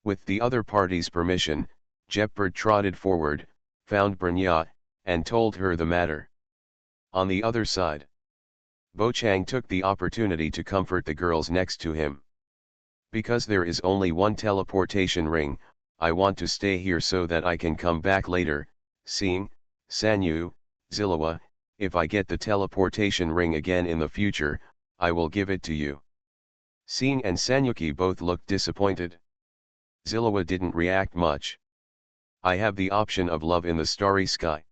With the other party's permission, Jeopard trotted forward, found Brynja, and told her the matter. On the other side, Bo Chang took the opportunity to comfort the girls next to him. Because there is only one teleportation ring, I want to stay here so that I can come back later. Seeing, Sanyu, Zilawa, if I get the teleportation ring again in the future, I will give it to you. Seeing and Sanyuki both looked disappointed. Zilawa didn't react much. I have the option of love in the starry sky.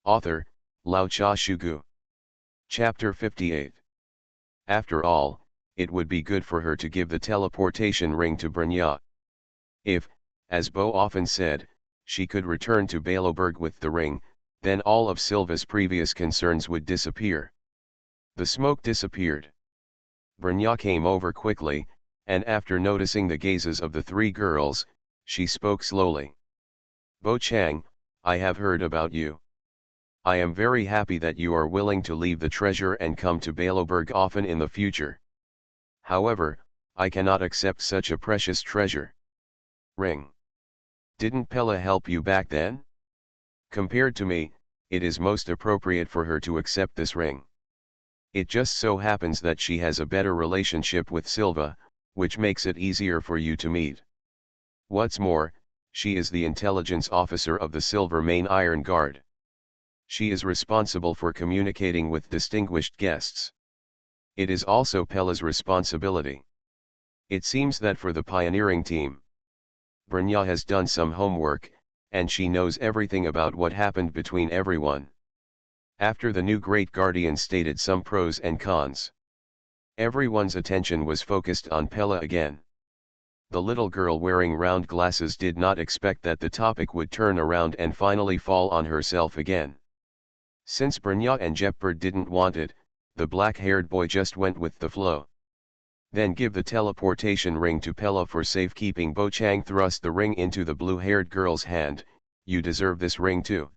Author, Lao Cha Shugu. Chapter 58. After all, it would be good for her to give the teleportation ring to Brynja. If, as Bo often said, she could return to Baloberg with the ring, then all of Silva's previous concerns would disappear. The smoke disappeared. Brynja came over quickly, and after noticing the gazes of the three girls, she spoke slowly. Bo Chang, I have heard about you. I am very happy that you are willing to leave the treasure and come to Baloberg often in the future. However, I cannot accept such a precious treasure. Ring. Didn't Pella help you back then? Compared to me, it is most appropriate for her to accept this ring. It just so happens that she has a better relationship with Silva, which makes it easier for you to meet. What's more, she is the intelligence officer of the Silver Main Iron Guard. She is responsible for communicating with distinguished guests. It is also Pella's responsibility. It seems that for the pioneering team, Brynja has done some homework, and she knows everything about what happened between everyone. After the new Great Guardian stated some pros and cons, everyone's attention was focused on Pella again. The little girl wearing round glasses did not expect that the topic would turn around and finally fall on herself again. Since Brynja and Jeopard didn't want it, the black-haired boy just went with the flow. Then give the teleportation ring to Pella for safekeeping. Bo Chang thrust the ring into the blue-haired girl's hand. You deserve this ring too.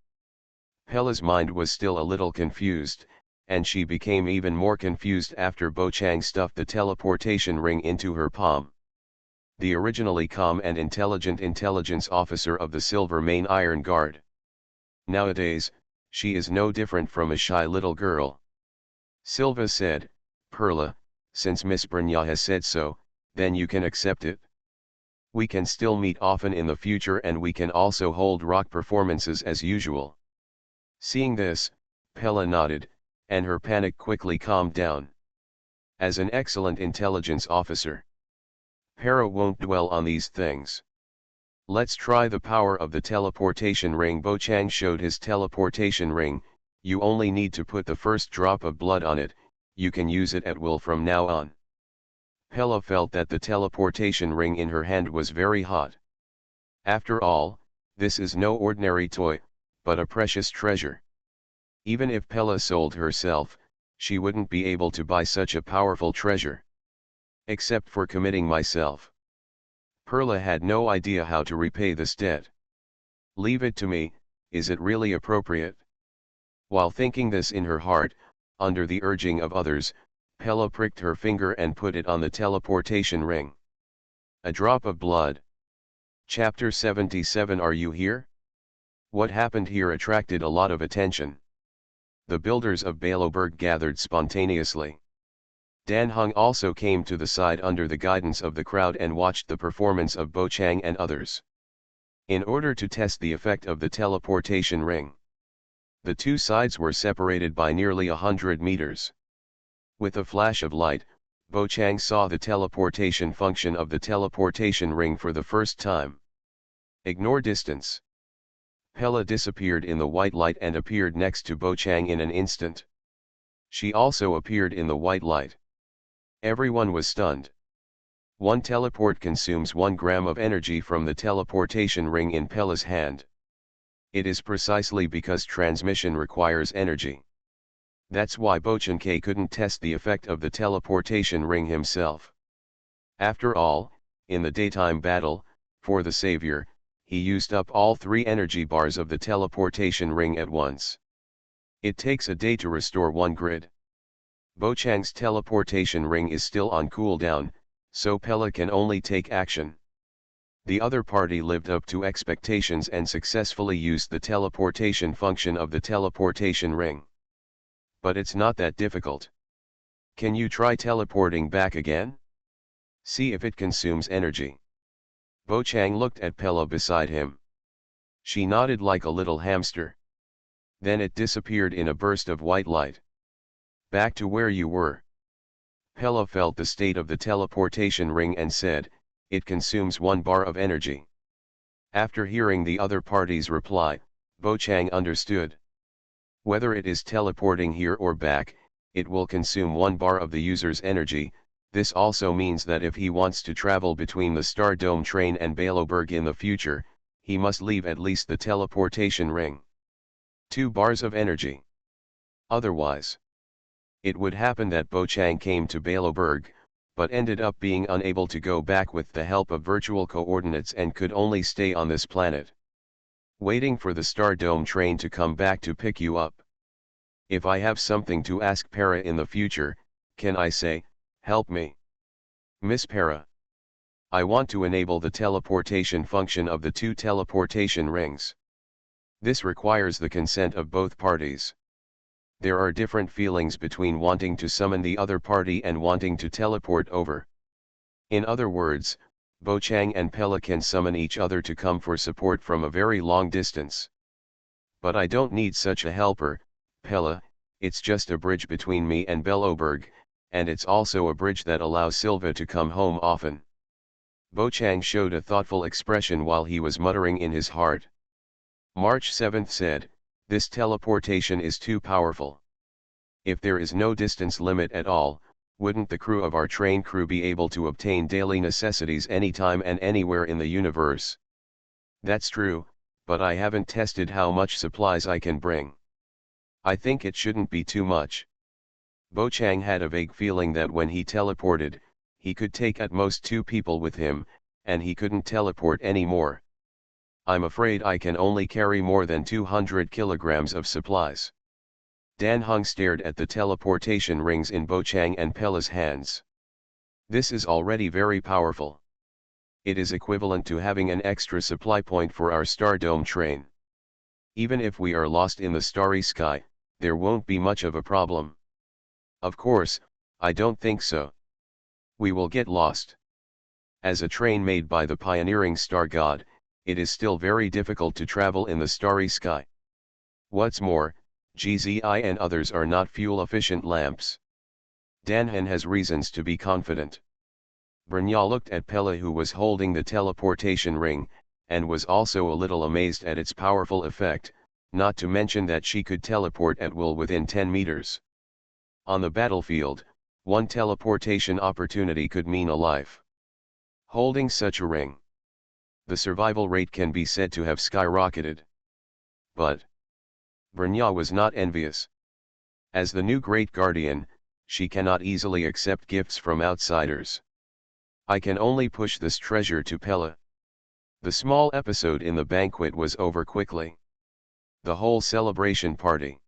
Pella's mind was still a little confused, and she became even more confused after Bo Chang stuffed the teleportation ring into her palm. The originally calm and intelligent intelligence officer of the Silver Main Iron Guard. Nowadays, she is no different from a shy little girl. Silva said, Perla, since Miss Brynja has said so, then you can accept it. We can still meet often in the future, and we can also hold rock performances as usual. Seeing this, Pella nodded, and her panic quickly calmed down. As an excellent intelligence officer, Para won't dwell on these things. Let's try the power of the teleportation ring. Bo Chang showed his teleportation ring. You only need to put the first drop of blood on it. You can use it at will from now on. Pella felt that the teleportation ring in her hand was very hot. After all, this is no ordinary toy, but a precious treasure. Even if Pella sold herself, she wouldn't be able to buy such a powerful treasure. Except for committing myself. Perla had no idea how to repay this debt. Leave it to me, is it really appropriate? While thinking this in her heart, under the urging of others, Pella pricked her finger and put it on the teleportation ring. A drop of blood. Chapter 77. Are you here? What happened here attracted a lot of attention. The builders of Baloberg gathered spontaneously. Dan Heng also came to the side under the guidance of the crowd and watched the performance of Bo Chang and others. In order to test the effect of the teleportation ring, the two sides were separated by nearly 100 meters. With a flash of light, Bo Chang saw the teleportation function of the teleportation ring for the first time. Ignore distance. Pella disappeared in the white light and appeared next to Bo Chang in an instant. She also appeared in the white light. Everyone was stunned. One teleport consumes 1 gram of energy from the teleportation ring in Pella's hand. It is precisely because transmission requires energy. That's why Bochenkei couldn't test the effect of the teleportation ring himself. After all, in the daytime battle, for the savior, he used up all 3 energy bars of the teleportation ring at once. It takes a day to restore 1 grid. Bo Chang's teleportation ring is still on cooldown, so Pella can only take action. The other party lived up to expectations and successfully used the teleportation function of the teleportation ring. But it's not that difficult. Can you try teleporting back again? See if it consumes energy. Bo Chang looked at Pella beside him. She nodded like a little hamster. Then it disappeared in a burst of white light. Back to where you were. Pella felt the state of the teleportation ring and said, it consumes 1 bar of energy. After hearing the other party's reply, Bo Chang understood. Whether it is teleporting here or back, it will consume 1 bar of the user's energy. This also means that if he wants to travel between the Star Dome train and Baloberg in the future, he must leave at least the teleportation ring. 2 bars of energy. Otherwise, it would happen that Bo Chang came to Baloberg, but ended up being unable to go back with the help of virtual coordinates and could only stay on this planet, waiting for the Star Dome train to come back to pick you up. If I have something to ask Para in the future, can I say, help me? Miss Para. I want to enable the teleportation function of the 2 teleportation rings. This requires the consent of both parties. There are different feelings between wanting to summon the other party and wanting to teleport over. In other words, Bo Chang and Pella can summon each other to come for support from a very long distance. But I don't need such a helper, Pella, it's just a bridge between me and Baloberg, and it's also a bridge that allows Silva to come home often. Bo Chang showed a thoughtful expression while he was muttering in his heart. March 7 said, this teleportation is too powerful. If there is no distance limit at all, wouldn't the crew of our train crew be able to obtain daily necessities anytime and anywhere in the universe? That's true, but I haven't tested how much supplies I can bring. I think it shouldn't be too much. Bo Chang had a vague feeling that when he teleported, he could take at most 2 people with him, and he couldn't teleport anymore. I'm afraid I can only carry more than 200 kilograms of supplies. Dan Heng stared at the teleportation rings in Bo Chang and Pella's hands. This is already very powerful. It is equivalent to having an extra supply point for our Star Dome train. Even if we are lost in the starry sky, there won't be much of a problem. Of course, I don't think so. We will get lost. As a train made by the pioneering star god, it is still very difficult to travel in the starry sky. What's more, GZI and others are not fuel-efficient lamps. Danhan has reasons to be confident. Brynja looked at Pella, who was holding the teleportation ring, and was also a little amazed at its powerful effect, not to mention that she could teleport at will within 10 meters. On the battlefield, 1 teleportation opportunity could mean a life. Holding such a ring, the survival rate can be said to have skyrocketed. But Brynja was not envious. As the new Great Guardian, she cannot easily accept gifts from outsiders. I can only push this treasure to Pella. The small episode in the banquet was over quickly. The whole celebration party.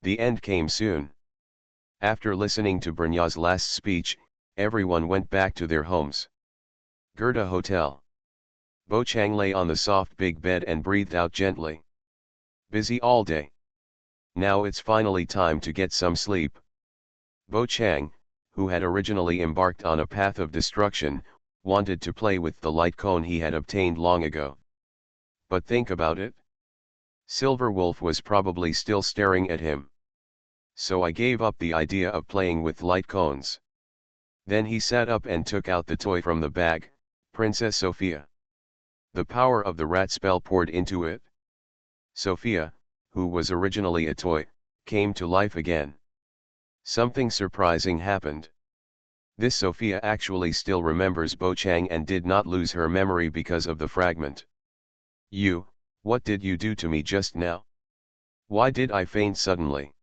The end came soon. After listening to Brynja's last speech, everyone went back to their homes. Gerda Hotel. Bo Chang lay on the soft big bed and breathed out gently. Busy all day. Now it's finally time to get some sleep. Bo Chang, who had originally embarked on a path of destruction, wanted to play with the light cone he had obtained long ago. But think about it. Silver Wolf was probably still staring at him. So I gave up the idea of playing with light cones. Then he sat up and took out the toy from the bag, Princess Sophia. The power of the rat spell poured into it. Sophia, who was originally a toy, came to life again. Something surprising happened. This Sophia actually still remembers Bo Chang and did not lose her memory because of the fragment. What did you do to me just now? Why did I faint suddenly?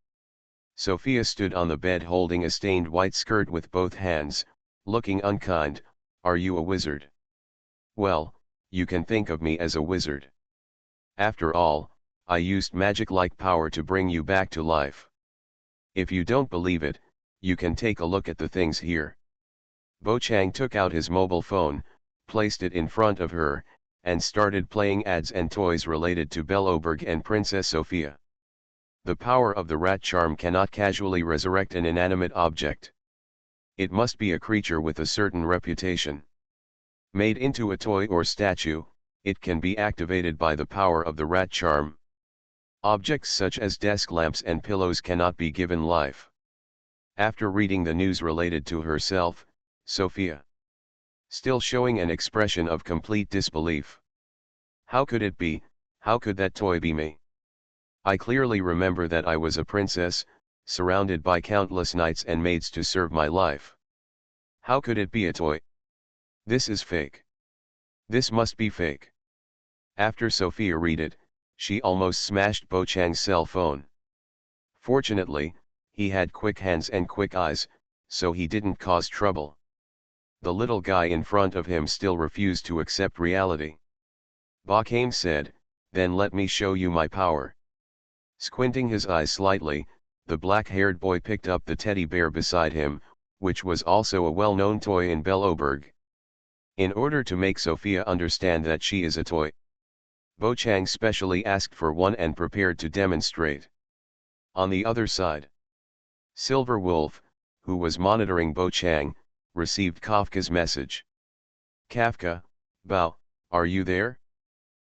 Sophia stood on the bed holding a stained white skirt with both hands, looking unkind. Are you a wizard? Well, you can think of me as a wizard. After all, I used magic-like power to bring you back to life. If you don't believe it, you can take a look at the things here. Bo Chang took out his mobile phone, placed it in front of her, and started playing ads and toys related to Belloberg and Princess Sophia. The power of the rat charm cannot casually resurrect an inanimate object. It must be a creature with a certain reputation. Made into a toy or statue, it can be activated by the power of the rat charm. Objects such as desk lamps and pillows cannot be given life. After reading the news related to herself, Sophia, still showing an expression of complete disbelief. How could it be? How could that toy be me? I clearly remember that I was a princess, surrounded by countless knights and maids to serve my life. How could it be a toy? This is fake. This must be fake. After Sophia read it, she almost smashed Bo Chang's cell phone. Fortunately, he had quick hands and quick eyes, so he didn't cause trouble. The little guy in front of him still refused to accept reality. Ba Kame said, "Then let me show you my power." Squinting his eyes slightly, the black-haired boy picked up the teddy bear beside him, which was also a well-known toy in Belloberg. In order to make Sophia understand that she is a toy, Bo Chang specially asked for one and prepared to demonstrate. On the other side, Silver Wolf, who was monitoring Bo Chang, received Kafka's message. "Kafka, Bao, are you there?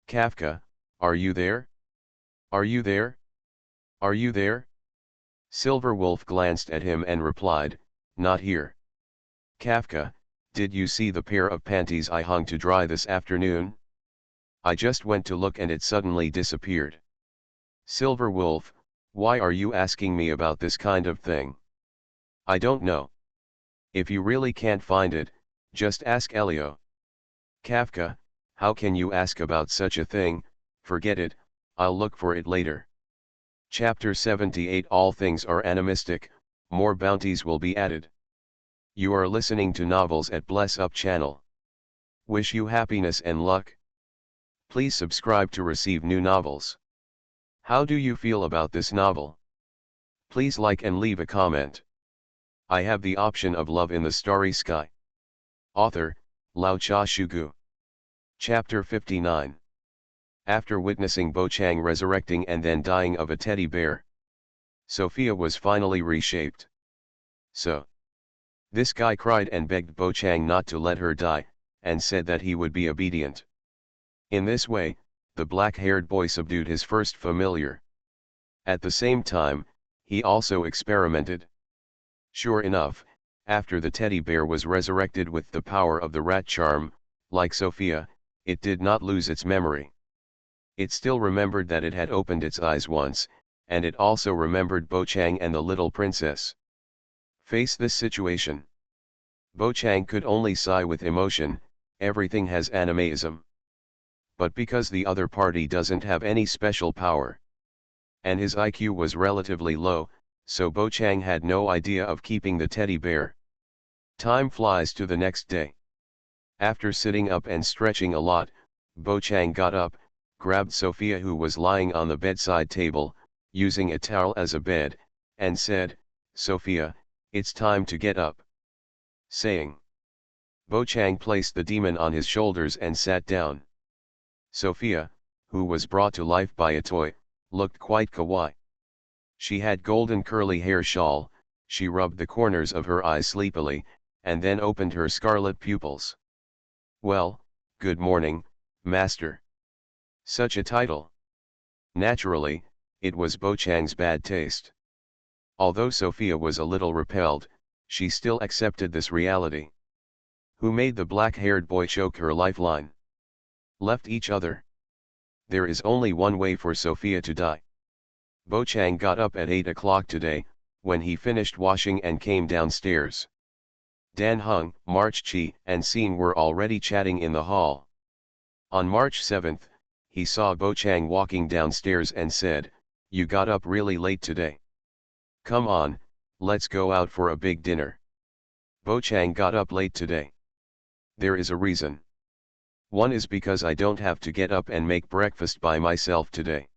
Kafka, are you there? Are you there? Are you there?" Silver Wolf glanced at him and replied, "Not here." "Kafka, did you see the pair of panties I hung to dry this afternoon? I just went to look and it suddenly disappeared." "Silver Wolf, why are you asking me about this kind of thing?" "I don't know. If you really can't find it, just ask Elio." "Kafka, how can you ask about such a thing? Forget it, I'll look for it later." Chapter 78 All things are animistic, more bounties will be added. You are listening to novels at Bless Up channel. Wish you happiness and luck. Please subscribe to receive new novels. How do you feel about this novel? Please like and leave a comment. I have the option of love in the starry sky. Author, Lao Cha Shugu. Chapter 59. After witnessing Bo Chang resurrecting and then dying of a teddy bear, Sophia was finally reshaped. So, this guy cried and begged Bo Chang not to let her die, and said that he would be obedient. In this way, the black-haired boy subdued his first familiar. At the same time, he also experimented. Sure enough, after the teddy bear was resurrected with the power of the rat charm, like Sophia, it did not lose its memory. It still remembered that it had opened its eyes once, and it also remembered Bo Chang and the little princess. Face this situation. Bo Chang could only sigh with emotion. Everything has animism. But because the other party doesn't have any special power, and his IQ was relatively low, so Bo Chang had no idea of keeping the teddy bear. Time flies to the next day. After sitting up and stretching a lot, Bo Chang got up, grabbed Sophia who was lying on the bedside table, using a towel as a bed, and said, "Sophia, it's time to get up." Saying. Bo Chang placed the demon on his shoulders and sat down. Sophia, who was brought to life by a toy, looked quite kawaii. She had golden curly hair shawl, she rubbed the corners of her eyes sleepily, and then opened her scarlet pupils. "Well, good morning, master." Such a title. Naturally, it was Bo Chang's bad taste. Although Sophia was a little repelled, she still accepted this reality. Who made the black-haired boy choke her lifeline? Left each other. There is only one way for Sophia to die. Bo Chang got up at 8 o'clock today, when he finished washing and came downstairs. Dan Hung, March Chi, and Scene were already chatting in the hall. On March 7th, he saw Bo Chang walking downstairs and said, "You got up really late today. Come on, let's go out for a big dinner." Bo Chang got up late today. There is a reason. One is because I don't have to get up and make breakfast by myself today.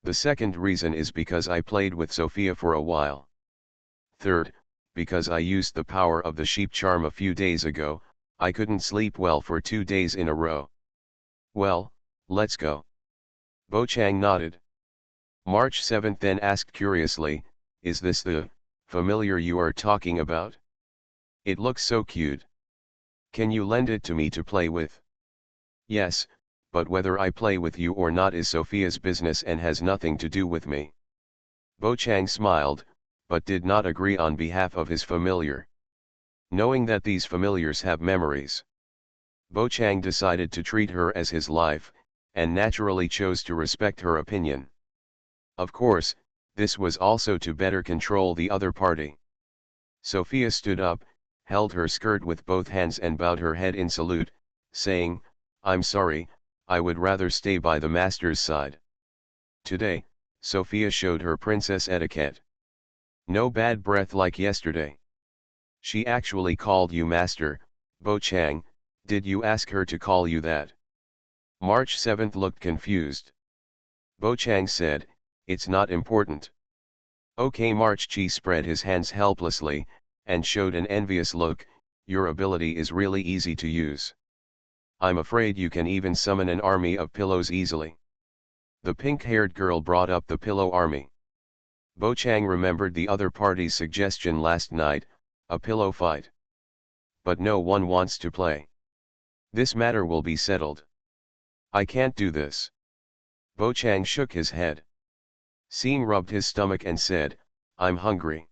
The second reason is because I played with Sophia for a while. Third, because I used the power of the sheep charm a few days ago, I couldn't sleep well for 2 days in a row. Well, let's go. Bo Chang nodded. March 7th then asked curiously, "Is this the familiar you are talking about? It looks so cute. Can you lend it to me to play with?" "Yes, but whether I play with you or not is Sophia's business and has nothing to do with me." Bo Chang smiled, but did not agree on behalf of his familiar. Knowing that these familiars have memories, Bo Chang decided to treat her as his life, and naturally chose to respect her opinion. Of course, this was also to better control the other party. Sophia stood up, held her skirt with both hands and bowed her head in salute, saying, "I'm sorry, I would rather stay by the master's side." Today, Sophia showed her princess etiquette. No bad breath like yesterday. She actually called you master. Bo Chang, did you ask her to call you that? March 7th looked confused. Bo Chang said, "It's not important." Okay. March Chi spread his hands helplessly, and showed an envious look. "Your ability is really easy to use. I'm afraid you can even summon an army of pillows easily." The pink-haired girl brought up the pillow army. Bo Chang remembered the other party's suggestion last night, a pillow fight. But no one wants to play. This matter will be settled. I can't do this. Bo Chang shook his head. Seeing rubbed his stomach and said, "I'm hungry."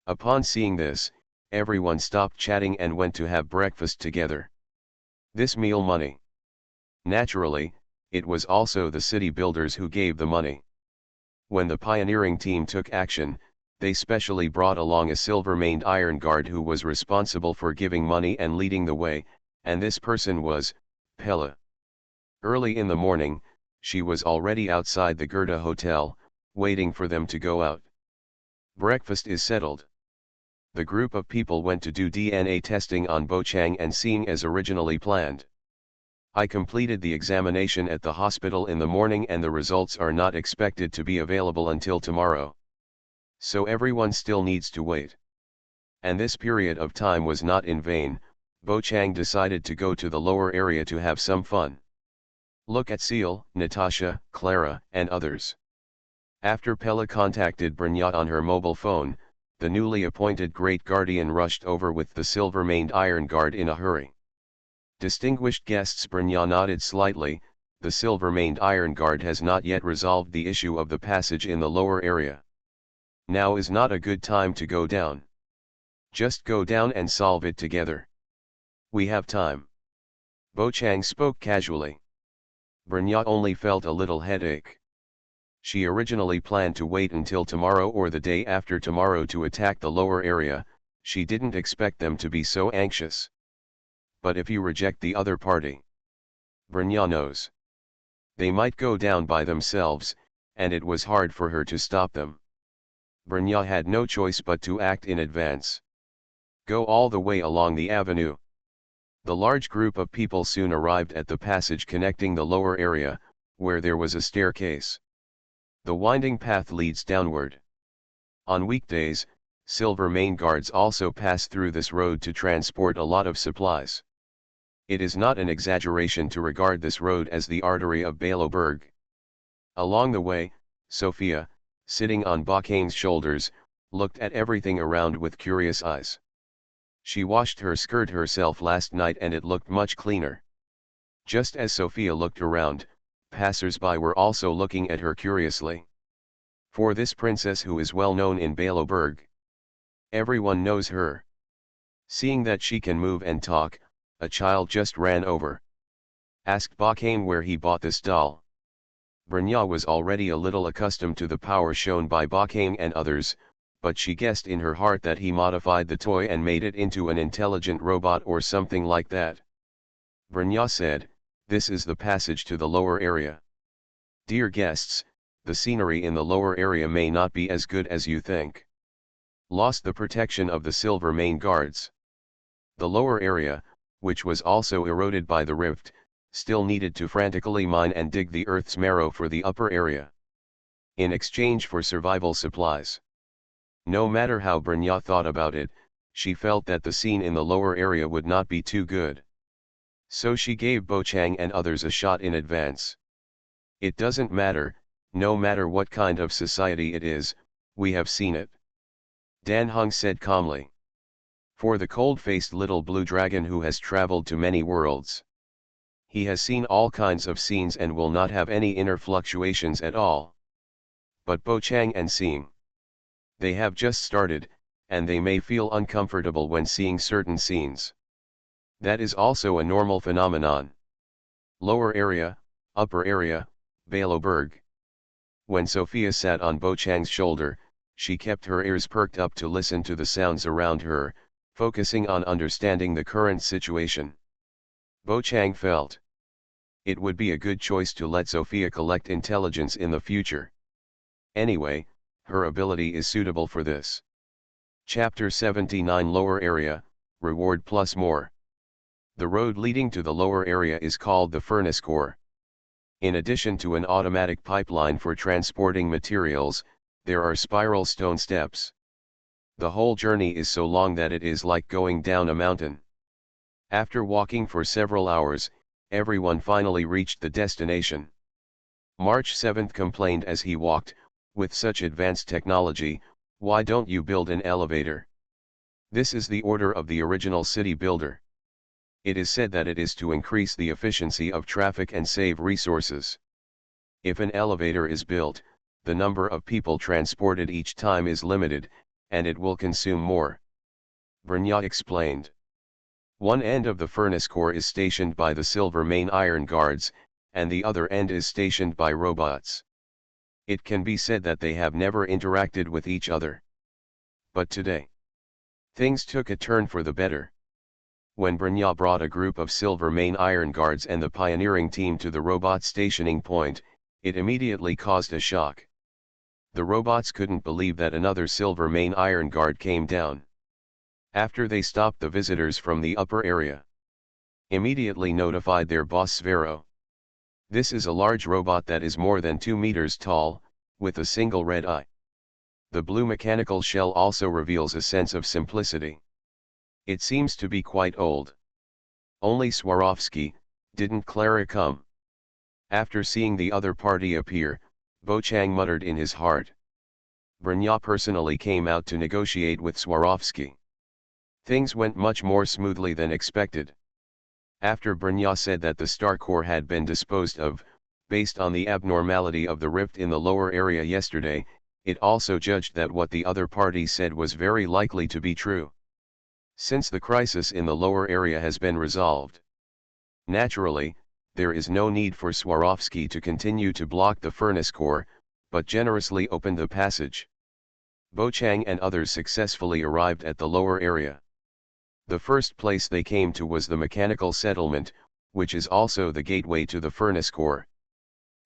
Upon seeing this, everyone stopped chatting and went to have breakfast together. This meal money. Naturally, it was also the city builders who gave the money. When the pioneering team took action, they specially brought along a silver-maned iron guard who was responsible for giving money and leading the way, and this person was Pella. Early in the morning, she was already outside the Gerda Hotel, waiting for them to go out. Breakfast is settled. The group of people went to do DNA testing on Bo Chang and Seeing as originally planned. I completed the examination at the hospital in the morning and the results are not expected to be available until tomorrow. So everyone still needs to wait. And this period of time was not in vain. Bo Chang decided to go to the lower area to have some fun. Look at Seal, Natasha, Clara, and others. After Pella contacted Brynja on her mobile phone, the newly appointed Great Guardian rushed over with the silver-maned iron guard in a hurry. Distinguished guests. Brynja nodded slightly. The silver-maned iron guard has not yet resolved the issue of the passage in the lower area. Now is not a good time to go down. Just go down and solve it together. We have time. Bo Chang spoke casually. Brynja only felt a little headache. She originally planned to wait until tomorrow or the day after tomorrow to attack the lower area. She didn't expect them to be so anxious. But if you reject the other party, Brynja knows. They might go down by themselves, and it was hard for her to stop them. Brynja had no choice but to act in advance. Go all the way along the avenue. The large group of people soon arrived at the passage connecting the lower area, where there was a staircase. The winding path leads downward. On weekdays, silver main guards also pass through this road to transport a lot of supplies. It is not an exaggeration to regard this road as the artery of Baloberg. Along the way, Sophia, sitting on Bakane's shoulders, looked at everything around with curious eyes. She washed her skirt herself last night and it looked much cleaner. Just as Sophia looked around, passers-by were also looking at her curiously. For this princess who is well known in Baloberg. Everyone knows her. Seeing that she can move and talk, a child just ran over. Asked Bakane where he bought this doll. Brynja was already a little accustomed to the power shown by Bakane and others, but she guessed in her heart that he modified the toy and made it into an intelligent robot or something like that. Brynja said, "This is the passage to the lower area. Dear guests, the scenery in the lower area may not be as good as you think. Lost the protection of the silver main guards. The lower area, which was also eroded by the rift, still needed to frantically mine and dig the earth's marrow for the upper area. In exchange for survival supplies." No matter how Brynja thought about it, she felt that the scene in the lower area would not be too good. So she gave Bochang and others a shot in advance. It doesn't matter, no matter what kind of society it is, we have seen it. Dan Heng said calmly. For the cold-faced little blue dragon who has traveled to many worlds. He has seen all kinds of scenes and will not have any inner fluctuations at all. But Bochang and Seeing. They have just started, and they may feel uncomfortable when seeing certain scenes. That is also a normal phenomenon. Lower area, upper area, Baloberg. When Sophia sat on Bochang's shoulder, she kept her ears perked up to listen to the sounds around her, focusing on understanding the current situation. Bochang felt it would be a good choice to let Sophia collect intelligence in the future. Anyway, her ability is suitable for this. Chapter 79 Lower Area, Reward plus More. The road leading to the lower area is called the Furnace Core. In addition to an automatic pipeline for transporting materials, there are spiral stone steps. The whole journey is so long that it is like going down a mountain. After walking for several hours, everyone finally reached the destination. March 7th complained as he walked, "With such advanced technology, why don't you build an elevator? This is the order of the original city builder. It is said that it is to increase the efficiency of traffic and save resources. If an elevator is built, the number of people transported each time is limited, and it will consume more." Brynja explained. One end of the furnace core is stationed by the silver main iron guards, and the other end is stationed by robots. It can be said that they have never interacted with each other. But today, things took a turn for the better. When Brynja brought a group of silver main iron guards and the pioneering team to the robot stationing point, it immediately caused a shock. The robots couldn't believe that another silver main iron guard came down. After they stopped the visitors from the upper area, immediately notified their boss Svero. This is a large robot that is more than 2 meters tall, with a single red eye. The blue mechanical shell also reveals a sense of simplicity. It seems to be quite old. Only Swarovski, didn't Clara come? After seeing the other party appear, Bochang muttered in his heart. Brynja personally came out to negotiate with Swarovski. Things went much more smoothly than expected. After Brynja said that the star core had been disposed of, based on the abnormality of the rift in the lower area yesterday, it also judged that what the other party said was very likely to be true. Since the crisis in the lower area has been resolved. Naturally, there is no need for Swarovski to continue to block the furnace core, but generously opened the passage. Bochang and others successfully arrived at the lower area. The first place they came to was the mechanical settlement, which is also the gateway to the furnace core.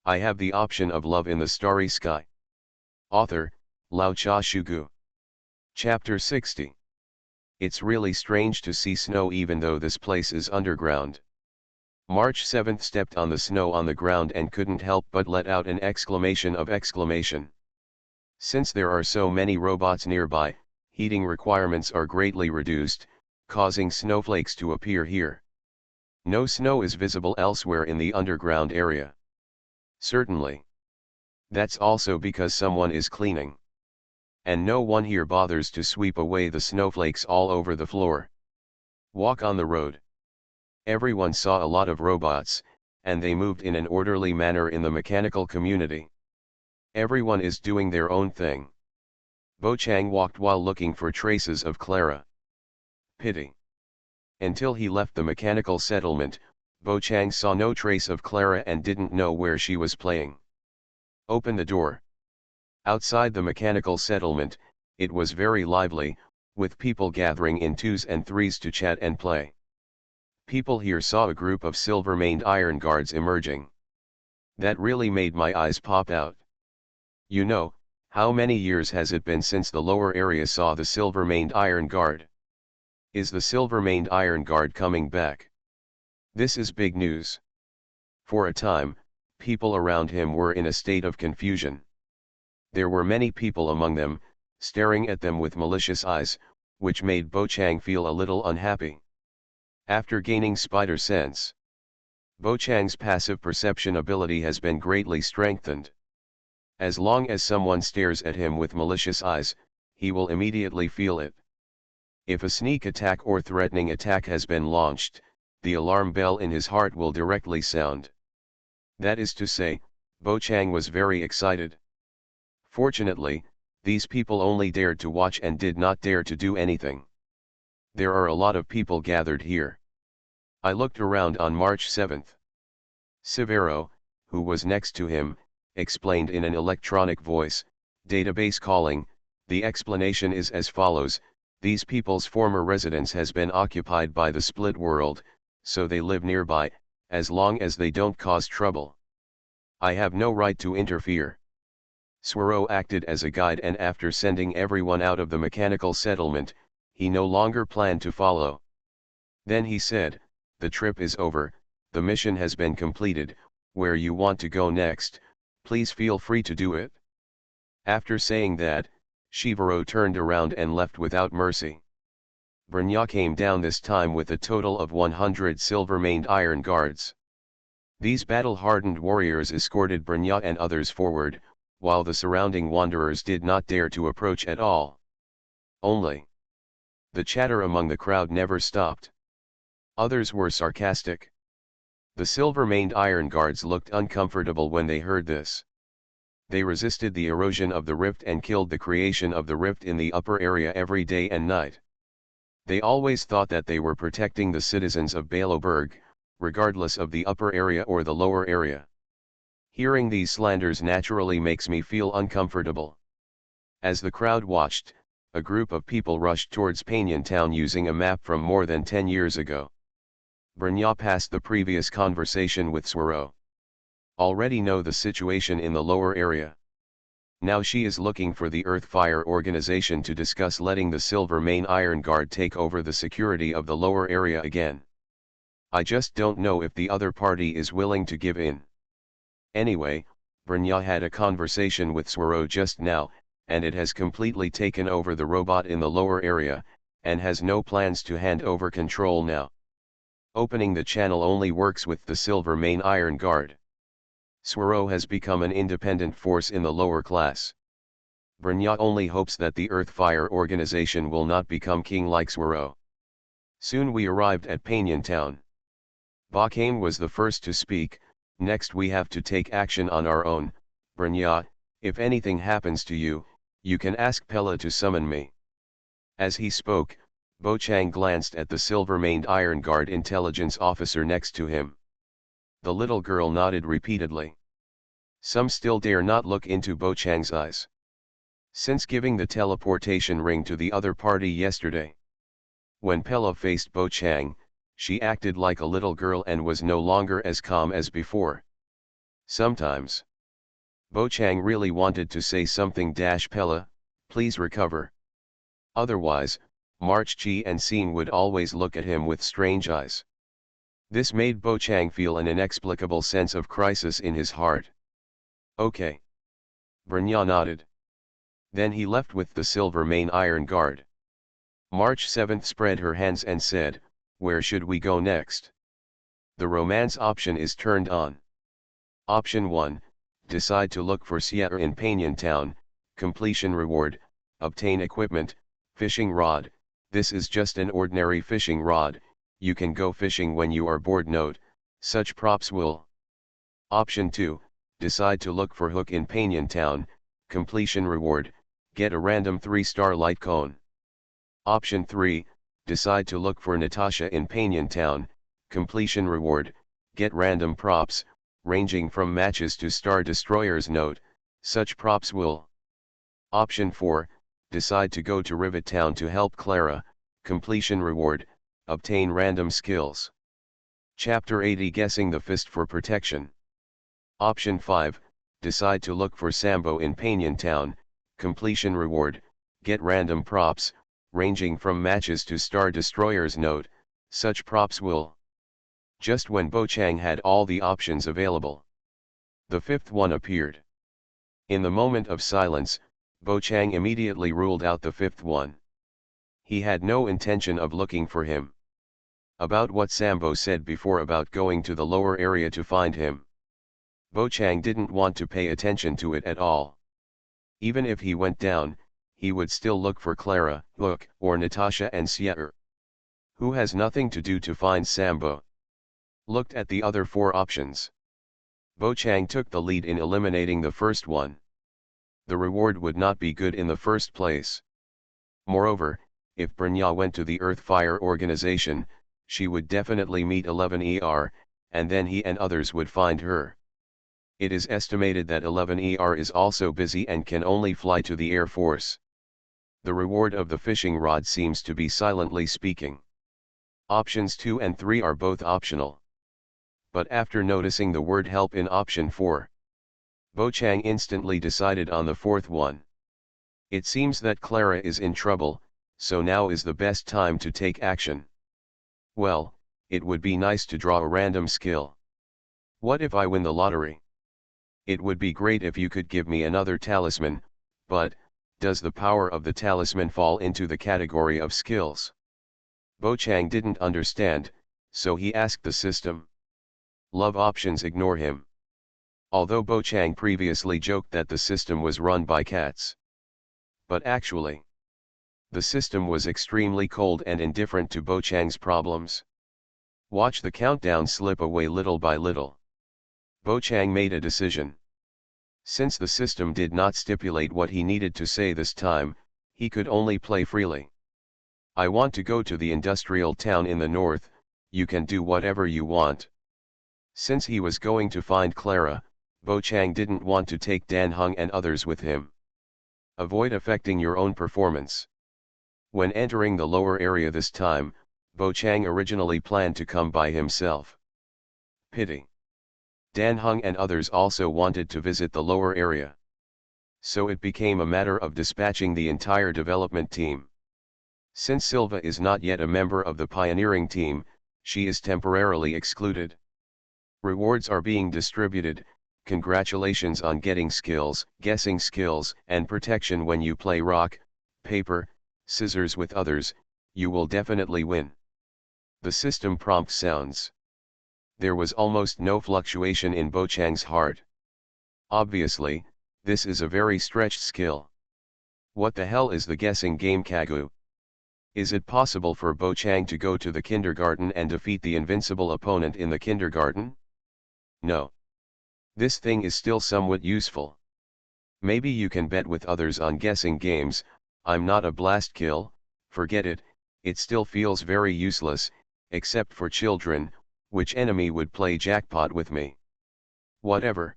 I have the option of love in the starry sky. Author, Lao Cha Shugu. Chapter 60. It's really strange to see snow even though this place is underground. March 7th stepped on the snow on the ground and couldn't help but let out an exclamation of exclamation. Since there are so many robots nearby, heating requirements are greatly reduced, causing snowflakes to appear here. No snow is visible elsewhere in the underground area. Certainly. That's also because someone is cleaning. And no one here bothers to sweep away the snowflakes all over the floor. Walk on the road. Everyone saw a lot of robots, and they moved in an orderly manner in the mechanical community. Everyone is doing their own thing. Bo Chang walked while looking for traces of Clara. Pity. Until he left the mechanical settlement, Bo Chang saw no trace of Clara and didn't know where she was playing. Open the door. Outside the mechanical settlement, it was very lively, with people gathering in twos and threes to chat and play. People here saw a group of silver-maned iron guards emerging. That really made my eyes pop out. You know, how many years has it been since the lower area saw the silver-maned iron guard? Is the silver-maned iron guard coming back? This is big news. For a time, people around him were in a state of confusion. There were many people among them, staring at them with malicious eyes, which made Bo Chang feel a little unhappy. After gaining spider sense, Bo Chang's passive perception ability has been greatly strengthened. As long as someone stares at him with malicious eyes, he will immediately feel it. If a sneak attack or threatening attack has been launched, the alarm bell in his heart will directly sound. That is to say, Bo Chang was very excited. Fortunately, these people only dared to watch and did not dare to do anything. There are a lot of people gathered here. I looked around on March 7th. Severo, who was next to him, explained in an electronic voice, database calling. The explanation is as follows: these people's former residence has been occupied by the split world, so they live nearby, as long as they don't cause trouble. I have no right to interfere. Swero acted as a guide, and after sending everyone out of the mechanical settlement, he no longer planned to follow. Then he said, "The trip is over, the mission has been completed, where you want to go next, please feel free to do it." After saying that, Shivero turned around and left without mercy. Brnya came down this time with a total of 100 silver-maned iron guards. These battle-hardened warriors escorted Brnya and others forward, while the surrounding wanderers did not dare to approach at all. Only. The chatter among the crowd never stopped. Others were sarcastic. The silver-maned iron guards looked uncomfortable when they heard this. They resisted the erosion of the rift and killed the creation of the rift in the upper area every day and night. They always thought that they were protecting the citizens of Baloberg, regardless of the upper area or the lower area. Hearing these slanders naturally makes me feel uncomfortable. As the crowd watched, a group of people rushed towards Panyan town using a map from more than 10 years ago. Brnya passed the previous conversation with Swero. Already know the situation in the lower area. Now she is looking for the Earthfire organization to discuss letting the Silver Main Iron Guard take over the security of the lower area again. I just don't know if the other party is willing to give in. Anyway, Brnya had a conversation with Swero just now, and it has completely taken over the robot in the lower area, and has no plans to hand over control now. Opening the channel only works with the Silver Main Iron Guard. Swero has become an independent force in the lower class. Brnya only hopes that the Earthfire organization will not become king like Swero. Soon we arrived at Panyan town. Bakane was the first to speak. Next we have to take action on our own. Brnya, if anything happens to you, you can ask Pella to summon me. As he spoke, Bo Chang glanced at the silver-maned Iron Guard intelligence officer next to him. The little girl nodded repeatedly. Some still dare not look into Bo Chang's eyes. Since giving the teleportation ring to the other party yesterday. When Pella faced Bo Chang, she acted like a little girl and was no longer as calm as before. Sometimes. Bo Chang really wanted to say something. Pella, please recover. Otherwise, March Chi and Scene would always look at him with strange eyes. This made Bo Chang feel an inexplicable sense of crisis in his heart. Okay. Brnya nodded. Then he left with the silver main iron guard. March 7th spread her hands and said, "Where should we go next?" The romance option is turned on. Option 1, decide to look for Sierra in Panyan Town, completion reward, obtain equipment, fishing rod. This is just an ordinary fishing rod, you can go fishing when you are bored. Note, such props will. Option 2, decide to look for hook in Panyan Town, completion reward, get a random 3-star light cone. Option 3, decide to look for Natasha in Panyan Town, completion reward, get random props, ranging from matches to star destroyers. Note, such props will. Option 4, decide to go to Rivet Town to help Clara, completion reward, obtain random skills. Chapter 80 Guessing the Fist for Protection. Option 5, decide to look for Sambo in Panyan Town, completion reward, get random props, ranging from matches to star destroyers. Note, such props will. Just when Bo Chang had all the options available, the fifth one appeared. In the moment of silence, Bo Chang immediately ruled out the fifth one. He had no intention of looking for him. About what Sambo said before about going to the lower area to find him, Bo Chang didn't want to pay attention to it at all. Even if he went down, he would still look for Clara, Hook, or Natasha and Sierra, who has nothing to do to find Sambo. Looked at the other 4 options. Bo Chang took the lead in eliminating the first one. The reward would not be good in the first place. Moreover, if Brnya went to the Earth Fire Organization, she would definitely meet 11ER, and then he and others would find her. It is estimated that 11ER is also busy and can only fly to the Air Force. The reward of the fishing rod seems to be silently speaking. Options 2 and 3 are both optional. But after noticing the word help in option 4, Bo Chang instantly decided on the fourth one. It seems that Clara is in trouble, so now is the best time to take action. Well, it would be nice to draw a random skill. What if I win the lottery? It would be great if you could give me another talisman, but, does the power of the talisman fall into the category of skills? Bo Chang didn't understand, so he asked the system. Love options ignore him. Although Bo Chang previously joked that the system was run by cats. But actually, the system was extremely cold and indifferent to Bo Chang's problems. Watch the countdown slip away little by little. Bo Chang made a decision. Since the system did not stipulate what he needed to say this time, he could only play freely. I want to go to the industrial town in the north, you can do whatever you want. Since he was going to find Clara, Bo Chang didn't want to take Dan Hung and others with him. Avoid affecting your own performance. When entering the lower area this time, Bo Chang originally planned to come by himself. Pity. Dan Hung and others also wanted to visit the lower area. So it became a matter of dispatching the entire development team. Since Silva is not yet a member of the pioneering team, she is temporarily excluded. Rewards are being distributed. Congratulations on getting skills, guessing skills, and protection when you play rock, paper, scissors with others, you will definitely win. The system prompt sounds. There was almost no fluctuation in Bo Chang's heart. Obviously, this is a very stretched skill. What the hell is the guessing game Kagu? Is it possible for Bo Chang to go to the kindergarten and defeat the invincible opponent in the kindergarten? No. This thing is still somewhat useful. Maybe you can bet with others on guessing games. I'm not a blast kill, forget it, it still feels very useless, except for children, which enemy would play jackpot with me? Whatever.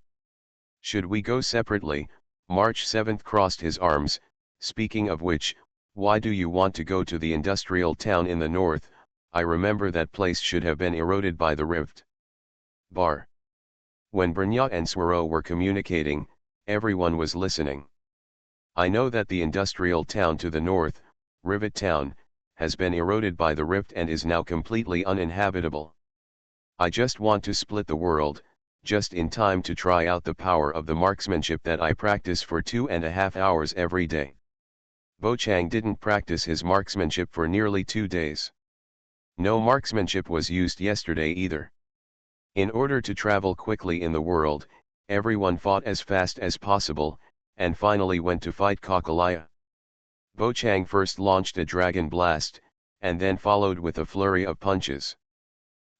Should we go separately? March 7th crossed his arms. Speaking of which, why do you want to go to the industrial town in the north? I remember that place should have been eroded by the rift. Bar. When Brnya and Swaro were communicating, everyone was listening. I know that the industrial town to the north, Rivet Town, has been eroded by the rift and is now completely uninhabitable. I just want to split the world, just in time to try out the power of the marksmanship that I practice for 2.5 hours every day. Bo Chang didn't practice his marksmanship for nearly 2 days. No marksmanship was used yesterday either. In order to travel quickly in the world, everyone fought as fast as possible, and finally went to fight Kakalaya. Bo Chang first launched a dragon blast, and then followed with a flurry of punches.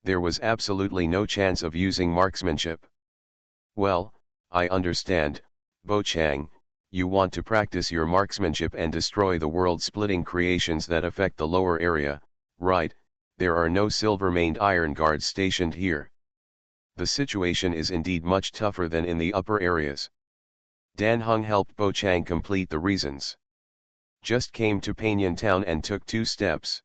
There was absolutely no chance of using marksmanship. Well, I understand, Bo Chang, you want to practice your marksmanship and destroy the world-splitting creations that affect the lower area, right? There are no silver-maned iron guards stationed here. The situation is indeed much tougher than in the upper areas. Dan Hung helped Bo Chang complete the reasons. Just came to Panyan town and took 2 steps.